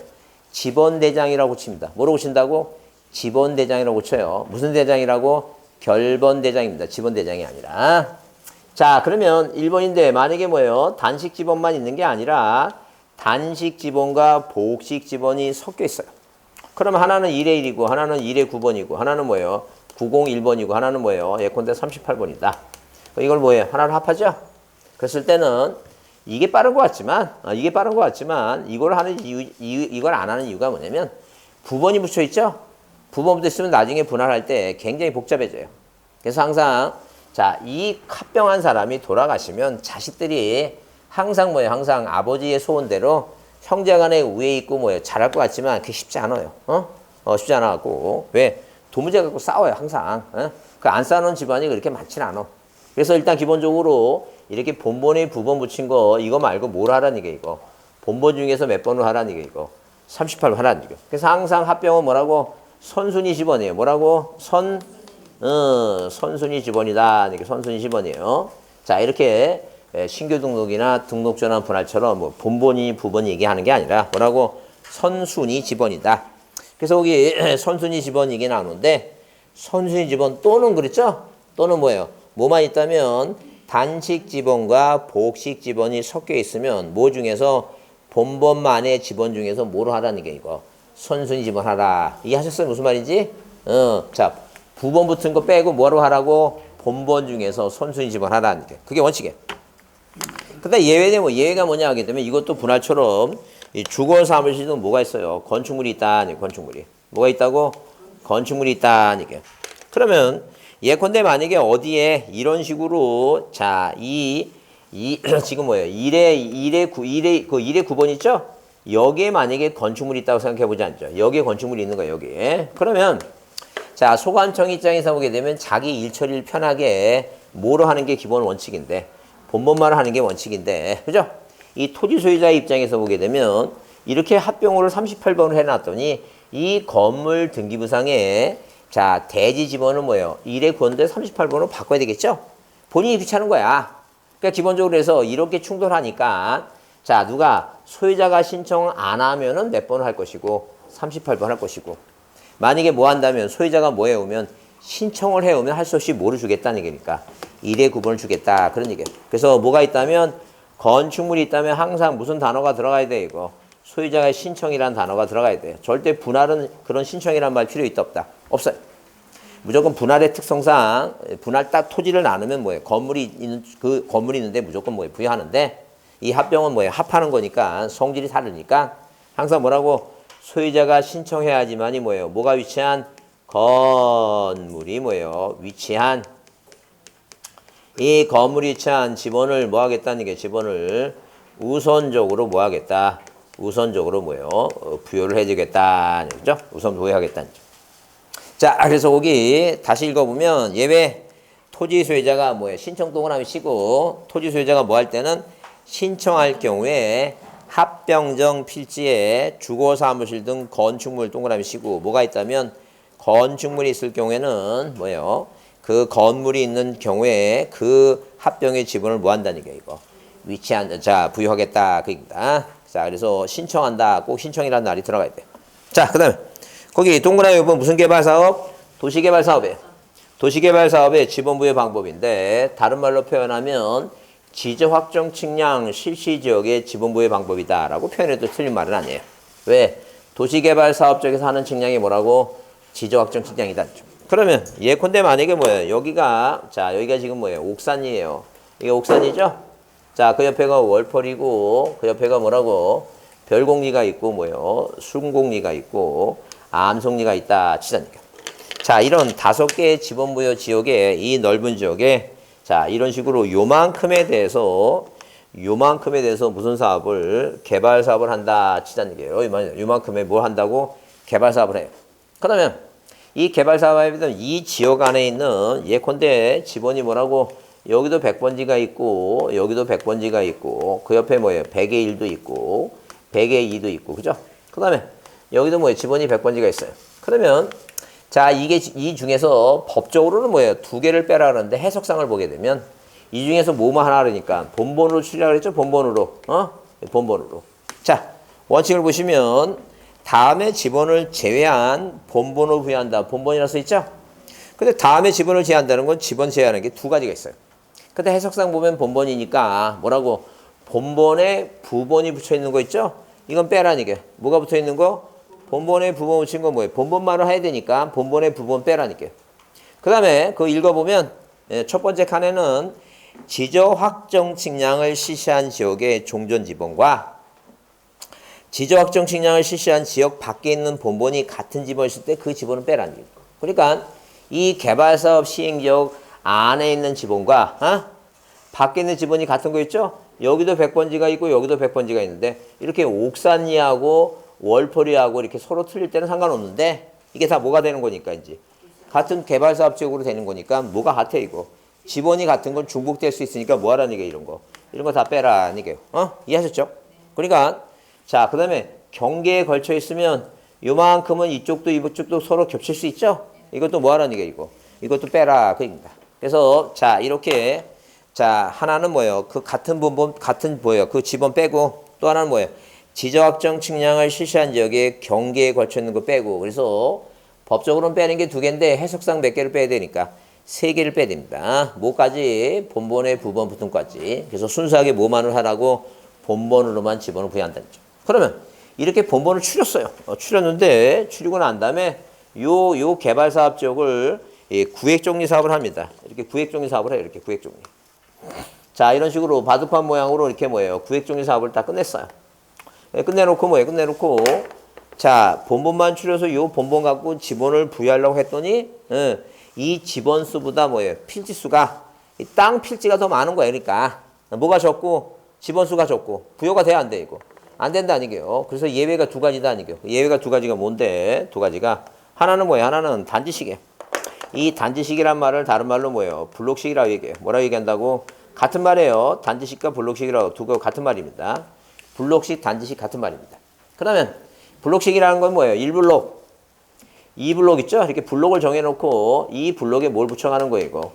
지번대장이라고 고칩니다. 뭐로 고친다고? 지번대장이라고 고쳐요. 무슨 대장이라고? 결번대장입니다. 지번대장이 아니라. 자, 그러면 1번인데 만약에 뭐예요? 단식 지번만 있는 게 아니라 단식 지번과 복식 지번이 섞여 있어요. 그러면 하나는 1의 1이고 하나는 1의 9번이고 하나는 뭐예요? 901번이고 하나는 뭐예요? 예컨대 38번이다. 이걸 뭐예요? 하나를 합하죠? 그랬을 때는 이게 빠른 것 같지만 이걸 안 하는 이유가 뭐냐면 9번이 붙여 있죠? 9번 붙어 있으면 나중에 분할할 때 굉장히 복잡해져요. 그래서 항상 자, 이 합병한 사람이 돌아가시면 자식들이 항상 뭐예요? 항상 아버지의 소원대로 형제간에 우애 있고 뭐예요? 잘할 것 같지만 그게 쉽지 않아요. 쉽지 않아갖고 왜? 도무지 갖고 싸워요 항상. 그 안 싸우는 집안이 그렇게 많지는 않아. 그래서 일단 기본적으로 이렇게 본번에 9번 붙인 거 이거 말고 뭘 하라는 게 이거. 본번 중에서 몇 번을 하라는 게 이거. 38번 하라는 게. 그래서 항상 합병은 뭐라고? 선순위 지번이에요. 뭐라고? 선순위 지번이다. 이렇게 선순위 지번이에요. 자, 이렇게 신규 등록이나 등록 전환 분할처럼 뭐 본번이 부번이 얘기하는 게 아니라 뭐라고? 선순위 지번이다. 그래서 거기 선순위 지번 얘기 나오는데 선순위 지번 또는 그랬죠? 또는 뭐예요? 뭐만 있다면 단식 지번과 복식 지번이 섞여 있으면 뭐 중에서 본번만의 지번 중에서 뭐로 하라는 게 이거 선순위 지번 하라. 이해하셨어요? 무슨 말인지? 자, 9번 붙은 거 빼고 뭐로 하라고? 본번 중에서 선순위 지번 하라는 게. 그게 원칙이에요. 근데 예외는 예외가 뭐냐 하게 되면 이것도 분할처럼 이 주거 사무실은 뭐가 있어요? 건축물이 있다. 건축물이. 뭐가 있다고? 건축물이 있다. 이게. 그러면 예컨대 만약에 어디에 이런 식으로 자, 지금 뭐예요? 1의 9번 있죠? 여기에 만약에 건축물이 있다고 생각해 보지 않죠? 여기에 건축물이 있는 거예요, 여기에. 그러면 자, 소관청 입장에서 보게 되면 자기 일 처리를 편하게 뭐로 하는 게 기본 원칙인데 본번만 하는 게 원칙인데 그죠? 이 토지 소유자 입장에서 보게 되면 이렇게 합병호를 38번을 해놨더니 이 건물 등기부상에 자, 대지 지번은 뭐예요? 1의 9번인데 38번으로 바꿔야 되겠죠? 본인이 귀찮은 거야. 그러니까 기본적으로 해서 이렇게 충돌하니까 자, 누가 소유자가 신청 안 하면은 몇 번을 할 것이고 38번 할 것이고 만약에 뭐 한다면 소유자가 뭐 해오면 신청을 해오면 할 수 없이 뭐를 주겠다는 얘기니까 1의 9번을 주겠다 그런 얘기예요. 그래서 뭐가 있다면 건축물이 있다면 항상 무슨 단어가 들어가야 돼 이거 소유자의 신청이라는 단어가 들어가야 돼요. 절대 분할은 그런 신청이란 말 필요 있다 없다? 없어요. 무조건 분할의 특성상 분할 딱 토지를 나누면 뭐예요? 건물이 있는데 무조건 뭐예요? 부여하는데 이 합병은 뭐예요? 합하는 거니까 성질이 다르니까 항상 뭐라고 소유자가 신청해야지만이 뭐예요? 뭐가 위치한? 건물이 뭐예요? 위치한 이 건물이 위치한 지번을 뭐 하겠다는 게 지번을 우선적으로 뭐 하겠다? 우선적으로 뭐예요? 부여를 해주겠다. 그죠? 우선 부여하겠다는 점. 자, 그래서 거기 다시 읽어보면 예외 토지 소유자가 뭐예요? 신청 동그라미 치고 토지 소유자가 뭐 할 때는 신청할 경우에 합병정 필지에 주거사무실 등 건축물 동그라미 치고 뭐가 있다면 건축물이 있을 경우에는 뭐예요? 그 건물이 있는 경우에 그 합병의 지분을 뭐 한다는 게 이거 위치한 자 부여하겠다 그입니다. 자, 그래서 신청한다. 꼭 신청이라는 말이 들어가야 돼. 자, 그다음에 거기 동그라미 보면 무슨 개발 사업? 도시개발 사업이에요. 도시개발 사업의 지번 부여 방법인데 다른 말로 표현하면 지적 확정 측량 실시 지역의 지번 부여 방법이다라고 표현해도 틀린 말은 아니에요. 왜? 도시개발 사업 쪽에서 하는 측량이 뭐라고? 지적 확정 측량이다. 그러면 예컨대 만약에 뭐예요? 여기가 지금 뭐예요? 옥산이에요. 이게 옥산이죠? 자, 그 옆에가 월펄이고 그 옆에가 뭐라고? 별공리가 있고 뭐예요? 순공리가 있고 암송리가 있다 치자니까. 자, 이런 5개의 지번부여 지역에 이 넓은 지역에 자, 이런 식으로 요만큼에 대해서 무슨 사업을 개발 사업을 한다 치자는 얘기예요. 요만큼에 뭘 한다고? 개발 사업을 해요. 그러면 이 개발 사업에 대한 이 지역 안에 있는 예컨대 지번이 뭐라고? 여기도 100번지가 있고 여기도 100번지가 있고 그 옆에 뭐예요? 100의 1도 있고 100의 2도 있고 그죠? 그 다음에 여기도 뭐예요? 지번이 100번지가 있어요. 그러면 자, 이게 이 중에서 법적으로는 뭐예요? 두 개를 빼라 그러는데 해석상을 보게 되면 이 중에서 뭐만 하나 그러니까 본본으로 추리라고 그랬죠? 본본으로. 본본으로. 자, 원칙을 보시면 다음에 지번을 제외한 본본으로 부여한다. 본본이라고 써 있죠? 근데 다음에 지번을 제외한다는 건 지번 제외하는 게 두 가지가 있어요. 근데 해석상 보면 본본이니까 뭐라고? 본본에 부본이 붙여 있는 거 있죠? 이건 빼라니까. 뭐가 붙어 있는 거? 본본에 부본 붙인 건 뭐예요? 본본말을 해야 되니까 본본에 부본 빼라니까. 그 다음에 그거 읽어보면 첫 번째 칸에는 지적 확정 측량을 실시한 지역의 종전 지번과 지적 확정 측량을 실시한 지역 밖에 있는 본본이 같은 지번이 있을 때 그 지번은 빼라는 거예요. 그러니까 이 개발사업 시행지역 안에 있는 지번과 밖에 있는 지번이 같은 거 있죠? 여기도 100번지가 있고 여기도 100번지가 있는데 이렇게 옥산리하고 월포리하고 이렇게 서로 틀릴 때는 상관없는데 이게 다 뭐가 되는 거니까 이제 같은 개발사업 지역으로 되는 거니까 뭐가 같아 이거. 지번이 같은 건 중복될 수 있으니까 뭐 하라는 게 이런 거. 이런 거 다 빼라는 게요. 이해하셨죠? 그러니까 자, 그다음에 경계에 걸쳐 있으면 요만큼은 이쪽도 이쪽도 서로 겹칠 수 있죠? 이것도 뭐 하라는 게 이거. 이것도 빼라 그입니다. 그래서 자, 이렇게 자, 하나는 뭐예요? 그 같은 본본 같은 뭐예요? 그 지번 빼고 또 하나는 뭐예요? 지적확정 측량을 실시한 지역에 경계에 걸쳐 있는 거 빼고 그래서 법적으로는 빼는 게 두 개인데 해석상 몇 개를 빼야 되니까 세 개를 빼야 됩니다. 뭐까지? 본본에 부본 부통까지. 그래서 순수하게 뭐만을 하라고 본본으로만 지번을 부여한다는 점. 그러면 이렇게 본본을 추렸어요. 추렸는데 추리고 난 다음에 요 개발사업 지역을 구획정리 사업을 합니다. 이렇게 구획정리 사업을 해요. 이렇게 구획정리. 자, 이런 식으로 바둑판 모양으로 이렇게 뭐예요? 구획정리 사업을 다 끝냈어요. 끝내놓고 뭐예요? 끝내놓고 자, 본본만 추려서 요 본본 갖고 지번을 부여하려고 했더니 이 지번 수보다 뭐예요? 필지 수가 이 땅 필지가 더 많은 거예요. 그러니까 뭐가 적고 지번 수가 적고 부여가 돼야 안 돼 이거. 안 된다 아니게요. 그래서 예외가 두 가지다 아니게요. 예외가 두 가지가 뭔데? 두 가지가 하나는 뭐예요? 하나는 단지식이에요. 이 단지식이란 말을 다른 말로 뭐예요? 블록식이라고 얘기해요. 뭐라고 얘기한다고? 같은 말이에요. 단지식과 블록식이라고 두 개 같은 말입니다. 블록식, 단지식 같은 말입니다. 그러면 블록식이라는 건 뭐예요? 1블록, 2블록 있죠? 이렇게 블록을 정해놓고 이 블록에 뭘 붙여가는 거예요, 이거?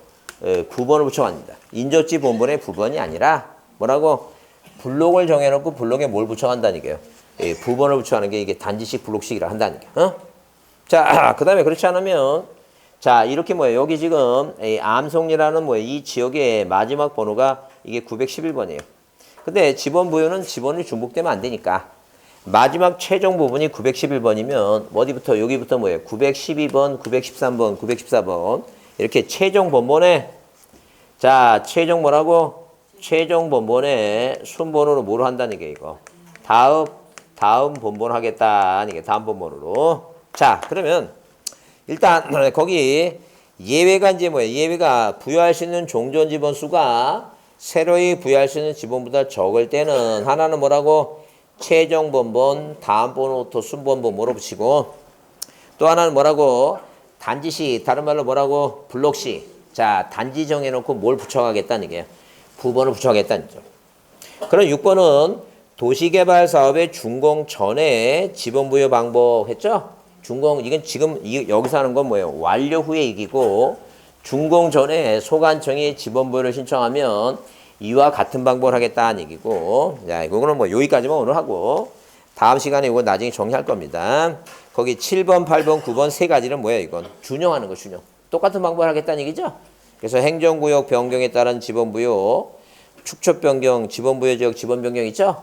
부번을 붙여갑니다. 인접지 본본의 부번이 아니라 뭐라고? 블록을 정해놓고 블록에 뭘 붙여간다는 얘기예요. 부번을 붙여가는 게 이게 단지식, 블록식이라 한다는 얘기예요. 자, 그 다음에 그렇지 않으면 자, 이렇게 뭐예요? 여기 지금 암송리라는 뭐예요? 이 지역의 마지막 번호가 이게 911번이에요. 근데 지번 부여는 지번이 중복되면 안 되니까 마지막 최종 부분이 911번이면 어디부터 여기부터 뭐예요? 912번, 913번, 914번 이렇게 최종 번번에 자, 최종 뭐라고? 최종 번번에 순번으로 뭐로 한다는 게 이거. 다음 번번 하겠다. 이게 다음 번번으로. 자, 그러면 일단 거기 예외가 이제 뭐예요? 예외가 부여할 수 있는 종전 지번 수가 새로이 부여할 수 있는 지번보다 적을 때는 하나는 뭐라고? 최종 번번, 다음 번호부터 순번 번호로 붙이고 또 하나는 뭐라고? 단지식, 다른 말로 뭐라고? 블록식. 자, 단지 정해놓고 뭘 붙여가겠다는 게 부번을 붙여가겠다는 점. 그럼 6번은 도시개발 사업의 준공 전에 지번 부여 방법 했죠? 준공, 이건 지금 여기서 하는 건 뭐예요? 완료 후에 이기고 준공 전에 소관청이 지번 부여를 신청하면 이와 같은 방법을 하겠다는 얘기고 자, 이거는 뭐 여기까지만 오늘 하고 다음 시간에 이거 나중에 정리할 겁니다. 거기 7번, 8번, 9번 세 가지는 뭐예요? 이건 준용하는 거 준용. 똑같은 방법을 하겠다는 얘기죠? 그래서 행정구역 변경에 따른 지번 부여, 축척 변경, 지번 부여 지역 지번 변경 있죠?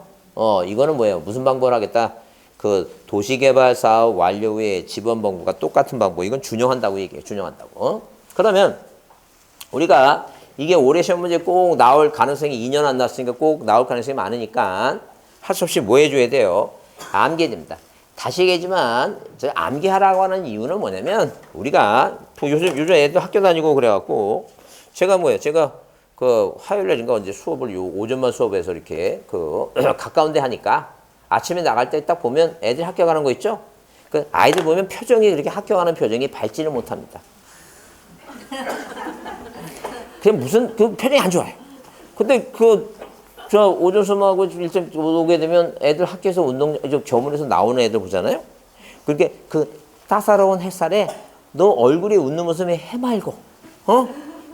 이거는 뭐예요? 무슨 방법을 하겠다? 그 도시개발 사업 완료 후에 지번 방법과 똑같은 방법. 이건 준용한다고 얘기해요. 준용한다고. 그러면 우리가 이게 올해 시험 문제 꼭 나올 가능성이 2년 안 나왔으니까 꼭 나올 가능성이 많으니까 할 수 없이 뭐 해줘야 돼요? 암기해야 됩니다. 다시 얘기하지만 암기하라고 하는 이유는 뭐냐면 우리가 요즘 애들 학교 다니고 그래갖고 제가 그 화요일날인가 언제 수업을 오전만 수업해서 이렇게 그 가까운데 하니까 아침에 나갈 때 딱 보면 애들 학교 가는 거 있죠? 그 아이들 보면 표정이 그렇게 학교 가는 표정이 밝지를 못합니다. 그냥 무슨 그 표정이 안 좋아요. 근데 그 저 오전 수업하고 일찍 오게 되면 애들 학교에서 운동, 교문에서 나오는 애들 보잖아요. 그렇게 그 따사로운 햇살에 너 얼굴에 웃는 모습이 해맑고,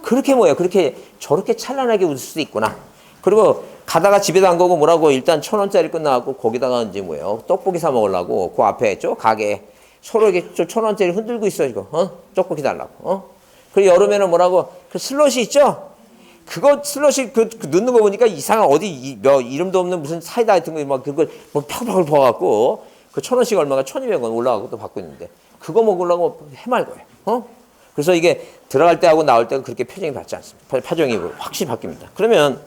그렇게 뭐야. 그렇게 저렇게 찬란하게 웃을 수도 있구나. 그리고 가다가 집에도 안 가고 뭐라고 일단 1,000원짜리 끝나갖고 거기다가 이제 뭐예요. 떡볶이 사 먹으려고 그 앞에 저 가게 서로 이렇게 1,000원짜리 흔들고 있어, 이거. 떡볶이 달라고. 그리고 여름에는 뭐라고 그 슬러시 있죠? 그거 슬러시 그 넣는 거 보니까 이상한 어디 이름도 없는 무슨 사이다 같은 거 막 그걸 뭐 팍팍 퍼갖고 그 1,000원씩 얼마가 1,200원 올라가고 또 받고 있는데 그거 먹으려고 해말고요. 그래서 이게 들어갈 때하고 나올 때가 그렇게 표정이 받지 않습니다. 표정이 확실히 바뀝니다. 그러면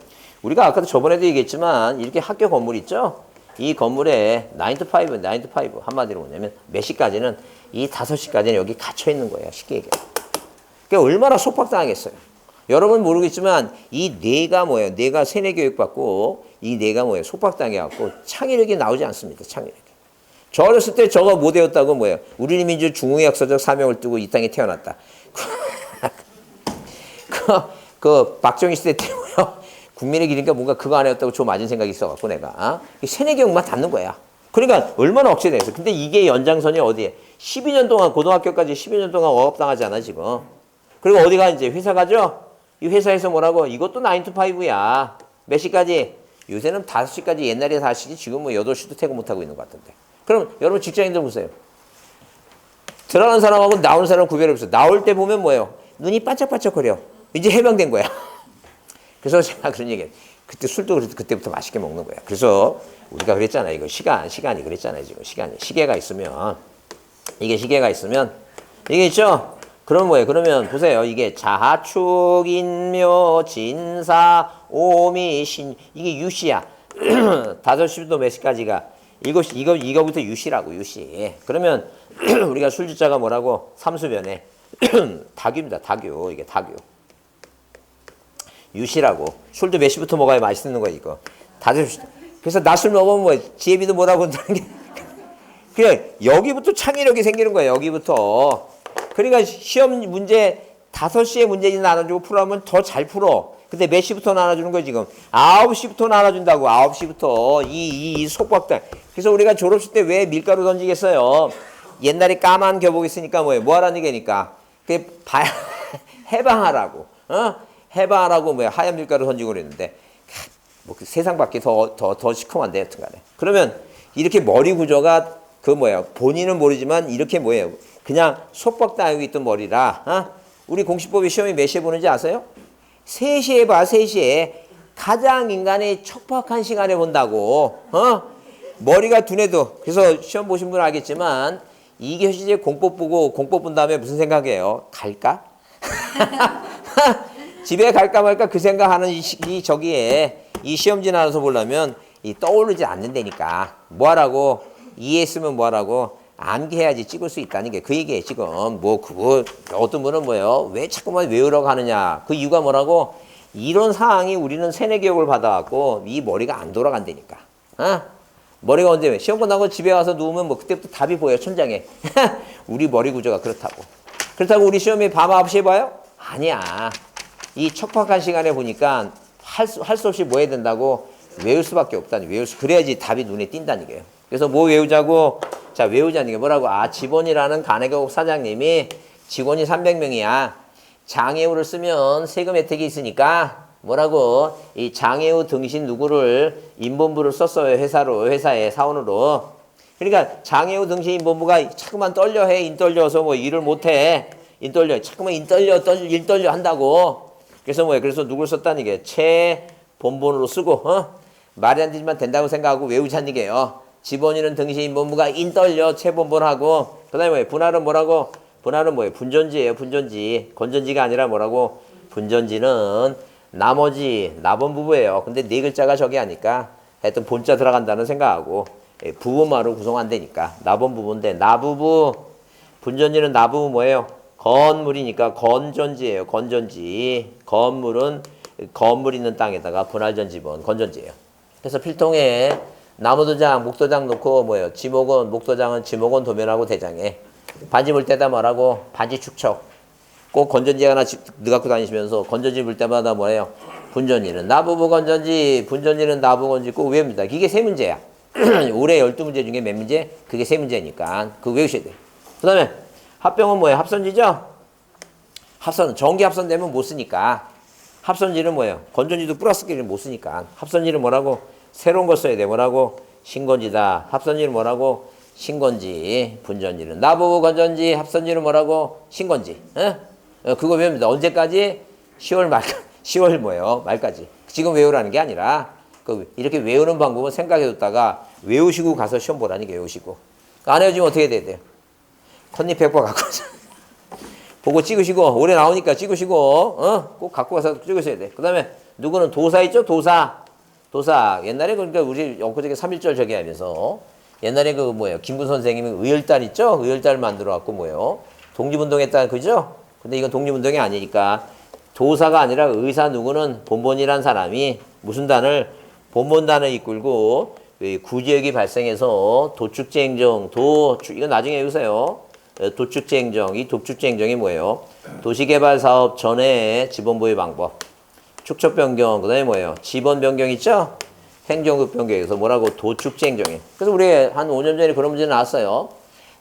우리가 아까도 저번에도 얘기했지만 이렇게 학교 건물 있죠? 이 건물에 9 to 5, 9 to 5 한마디로 뭐냐면 몇 시까지는 이 5시까지는 여기 갇혀 있는 거예요. 쉽게 얘기해요. 그러니까 얼마나 속박당하겠어요. 여러분 모르겠지만 이 뇌가 뭐예요? 뇌가 세뇌 교육받고 이 뇌가 뭐예요? 속박당해갖고 창의력이 나오지 않습니다. 창의력이. 저 어렸을 때 저거 못 외웠다고 뭐예요? 우리는 민주 중의역사적 사명을 두고 이 땅에 태어났다. 그 박정희 시대 때 뭐요? 국민의 길이니까 뭔가 그거 안 해왔다고 좀 맞은 생각이 있어갖고 내가 세뇌 교육만 닿는 거야. 그러니까 얼마나 억제돼서. 근데 이게 연장선이 어디에? 12년 동안 고등학교까지 12년 동안 억압당하잖아 지금. 그리고 어디가 이제 회사 가죠? 이 회사에서 뭐라고? 이것도 9 to 5야. 몇 시까지? 요새는 5시까지 옛날에 5시지 지금 뭐 8시도 퇴근 못하고 있는 것 같은데. 그럼 여러분 직장인들 보세요. 들어가는 사람하고 나오는 사람 구별이 없어. 나올 때 보면 뭐예요? 눈이 반짝반짝거려. 이제 해방된 거야. 그래서 제가 그런 얘기해요. 그때 술도 그때부터 맛있게 먹는 거야. 그래서 우리가 그랬잖아요. 이거 시간이 그랬잖아요. 지금 시계가 있으면 이게 있죠? 그럼 뭐예요? 그러면 보세요. 이게 자축, 인묘, 진사, 오미, 신 이게 유시야. 5시부터 몇 시까지가 이거부터 유시라고 유시. 그러면 우리가 술주자가 뭐라고? 삼수변에 다규입니다. 다규. 이게 다규. 유시라고. 술도 몇 시부터 먹어야 맛있는 거야 이거. 5시. 그래서 낮술 먹으면 뭐 지혜비도 뭐라고 한다는 게 그냥 여기부터 창의력이 생기는 거야. 여기부터. 그러니까 시험 문제 5시에 문제지 나눠주고 풀어하면 더 잘 풀어. 근데 몇 시부터 나눠주는 거야 지금? 9시부터 나눠준다고. 9시부터 이 속박당. 그래서 우리가 졸업식 때 왜 밀가루 던지겠어요? 옛날에 까만 교복 있으니까 뭐예요? 뭐 하라는 얘기니까. 그게 해방하라고. 해방하라고 뭐야? 하얀 밀가루 던지고 그랬는데 뭐 그 세상 밖에 더 시커먼데 여튼간에. 그러면 이렇게 머리 구조가 그 뭐야? 본인은 모르지만 이렇게 뭐예요? 그냥 속박당하고 있던 머리라. 우리 공시법의 시험이 몇 시에 보는지 아세요? 3시에 봐. 3시에. 가장 인간의 척박한 시간에 본다고. 머리가 둔해도. 그래서 시험 보신 분은 알겠지만 이게 시제 공법 보고 공법 본 다음에 무슨 생각이에요? 갈까? 집에 갈까 말까 그 생각하는 저기에 이 시험지 나눠서 보려면 떠오르지 않는다니까. 뭐하라고? 이해했으면 뭐하라고? 암기해야지 찍을 수 있다는 게 그 얘기예요. 지금 뭐 그거 어떤 분은 뭐예요? 왜 자꾸만 외우라고 하느냐? 그 이유가 뭐라고? 이런 상황이 우리는 세뇌 교육을 받아갖고 이 머리가 안 돌아간다니까. 머리가 언제 시험 끝나고 집에 와서 누우면 뭐 그때부터 답이 보여요. 천장에. 우리 머리 구조가 그렇다고. 그렇다고 우리 시험이 밤 9시에 봐요? 아니야. 이 척박한 시간에 보니까 할 수 없이 뭐 해야 된다고? 외울 수밖에 없다니. 그래야지 답이 눈에 띈다는 거예요. 그래서 뭐 외우자고? 자, 외우자는 게 뭐라고? 직원이라는 간해교국 사장님이 직원이 300명이야. 장애우를 쓰면 세금 혜택이 있으니까 뭐라고? 이 장애우 등신 누구를 인본부를 썼어요. 회사에 사원으로. 그러니까 장애우 등신 인본부가 자꾸만 떨려해. 인떨려서 뭐 일을 못해. 자꾸만 일 떨려 한다고. 그래서 뭐야? 그래서 누굴 썼다는 게 본본으로 쓰고 말이 안 되지만 된다고 생각하고 외우자는 게요. 집원인은 등신 인본부가 인떨려 체본본하고 그다음에 뭐예요? 분할은 뭐라고? 분할은 뭐예요? 분전지예요. 분전지. 건전지가 아니라 뭐라고? 분전지는 나머지 나본부부예요. 근데 네 글자가 저기 하니까 하여튼 본자 들어간다는 생각하고 부부마로 구성한다니까. 나본부부인데 나부부 분전지는 나부부 뭐예요? 건물이니까 건전지예요. 건전지. 건물은 건물 있는 땅에다가 분할전지본 건전지예요. 그래서 필통에 나무도장, 목도장 놓고 뭐예요? 지목원, 목도장은 지목원 도면하고 대장에 반지 물 때다 뭐라고? 반지 축척. 꼭 건전지 하나 넣어 갖고 다니시면서 건전지 물 때마다 뭐예요? 분전일은 나부부 건전지, 분전일은 나부부 건전지 꼭 외웁니다. 이게 세 문제야. 올해 12문제 중에 몇 문제? 그게 세 문제니까 그거 외우셔야 돼요. 그 다음에 합병은 뭐예요? 합선지죠? 합선, 전기 합선되면 못 쓰니까 합선지는 뭐예요? 건전지도 플러스끼리 못 쓰니까 합선지는 뭐라고? 새로운 거 써야 돼. 뭐라고? 신건지다. 합선지는 뭐라고? 신건지. 분전지는 나부부 건전지. 합선지는 뭐라고? 신건지. 그거 외웁니다. 언제까지? 10월 말 10월 뭐예요? 말까지. 지금 외우라는 게 아니라 이렇게 외우는 방법은 생각해뒀다가 외우시고 가서 시험 보라니까 외우시고. 안 외워지면 어떻게 돼야 돼요? 컨닝 페이퍼 갖고 와서 보고 찍으시고 올해 나오니까 찍으시고 꼭 갖고 가서 찍으셔야 돼. 그 다음에 누구는 도사 있죠? 도사. 옛날에 그러니까 우리 엊그저께 3.1절 저기 하면서 옛날에 그 뭐예요? 김구 선생님이 의열달 있죠? 의열달 만들어 갖고 뭐예요? 독립운동했다 그죠? 근데 이건 독립운동이 아니니까 도사가 아니라 의사 누구는 본본이란 사람이 무슨 단을 본본단을 이끌고 구지역이 발생해서 도축제 행정 이거 나중에 외우세요. 도축제 행정 이 도축제 행정이 뭐예요? 도시개발 사업 전에 지번 보유 방법 축척 변경 그다음에 뭐예요? 지번 변경 있죠? 행정급 변경에서 뭐라고 도축제 행정이. 그래서 우리 한 5년 전에 그런 문제 나왔어요.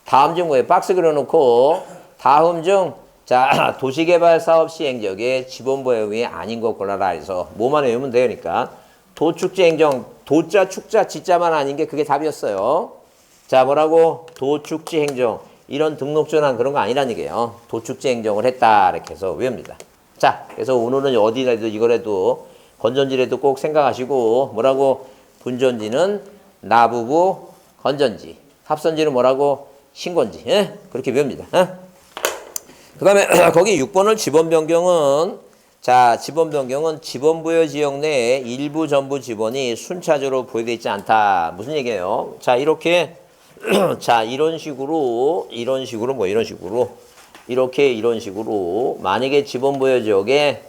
다음 중 뭐예요? 박스 그려놓고 다음 중 자, 도시개발 사업 시행 지역에 지번보유이 아닌 것 골라라 해서 뭐만 외우면 되니까 도축지 행정, 도자, 축자, 지자만 아닌 게 그게 답이었어요. 자, 뭐라고? 도축지 행정. 이런 등록전환 그런 거 아니라는 얘기예요. 도축지 행정을 했다. 이렇게 해서 외웁니다. 자, 그래서 오늘은 어디라도 이거라도 건전지라도 꼭 생각하시고 뭐라고? 분전지는 나부부 건전지. 합선지는 뭐라고? 신건지. 예? 그렇게 외웁니다. 예? 그 다음에 거기 6번을 지번 변경은 자 지번 변경은 지번 부여 지역 내에 일부 전부 지번이 순차적으로 보유되어 있지 않다. 무슨 얘기예요? 자 이렇게 자 이런 식으로 만약에 지번 부여 지역에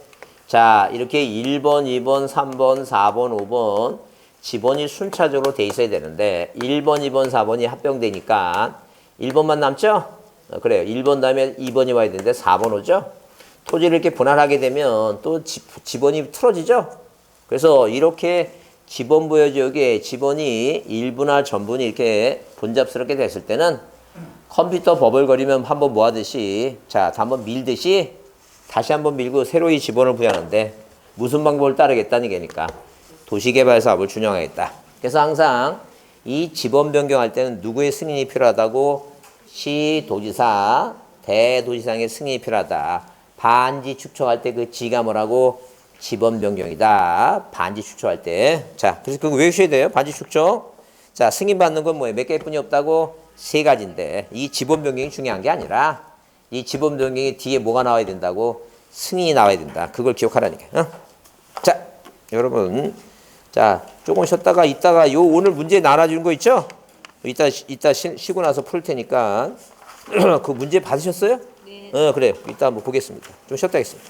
자 이렇게 1번, 2번, 3번, 4번, 5번 지번이 순차적으로 돼 있어야 되는데 1번, 2번, 4번이 합병되니까 1번만 남죠? 그래요. 1번 다음에 2번이 와야 되는데 4번 오죠? 토지를 이렇게 분할하게 되면 또 지번이 틀어지죠? 그래서 이렇게 지번 부여 지역에 지번이 일부나 전분이 이렇게 분잡스럽게 됐을 때는 컴퓨터 버블거리면 한번 뭐 하듯이 자, 한번 밀듯이 다시 한번 밀고 새로이 지번을 부여하는데 무슨 방법을 따르겠다는 얘기니까 도시개발 사업을 준용하겠다. 그래서 항상 이 지번 변경할 때는 누구의 승인이 필요하다고 시도지사, 대도지사의 승인이 필요하다. 반지 축척할 때 그 지가 뭐라고? 지번 변경이다. 반지 축척할 때. 자, 그래서 그거 외우셔야 돼요. 반지 축척. 자, 승인 받는 건 뭐예요? 몇 개뿐이 없다고? 3가지인데 이 지번 변경이 중요한 게 아니라 이 지번 변경이 뒤에 뭐가 나와야 된다고? 승인이 나와야 된다. 그걸 기억하라니까. 어? 자, 여러분. 자, 조금 쉬었다가 이따가 요 오늘 문제 나눠주는 거 있죠? 이따 쉬고 나서 풀 테니까 그 문제 받으셨어요? 네. 그래요. 이따 한번 보겠습니다. 좀 쉬었다 하겠습니다.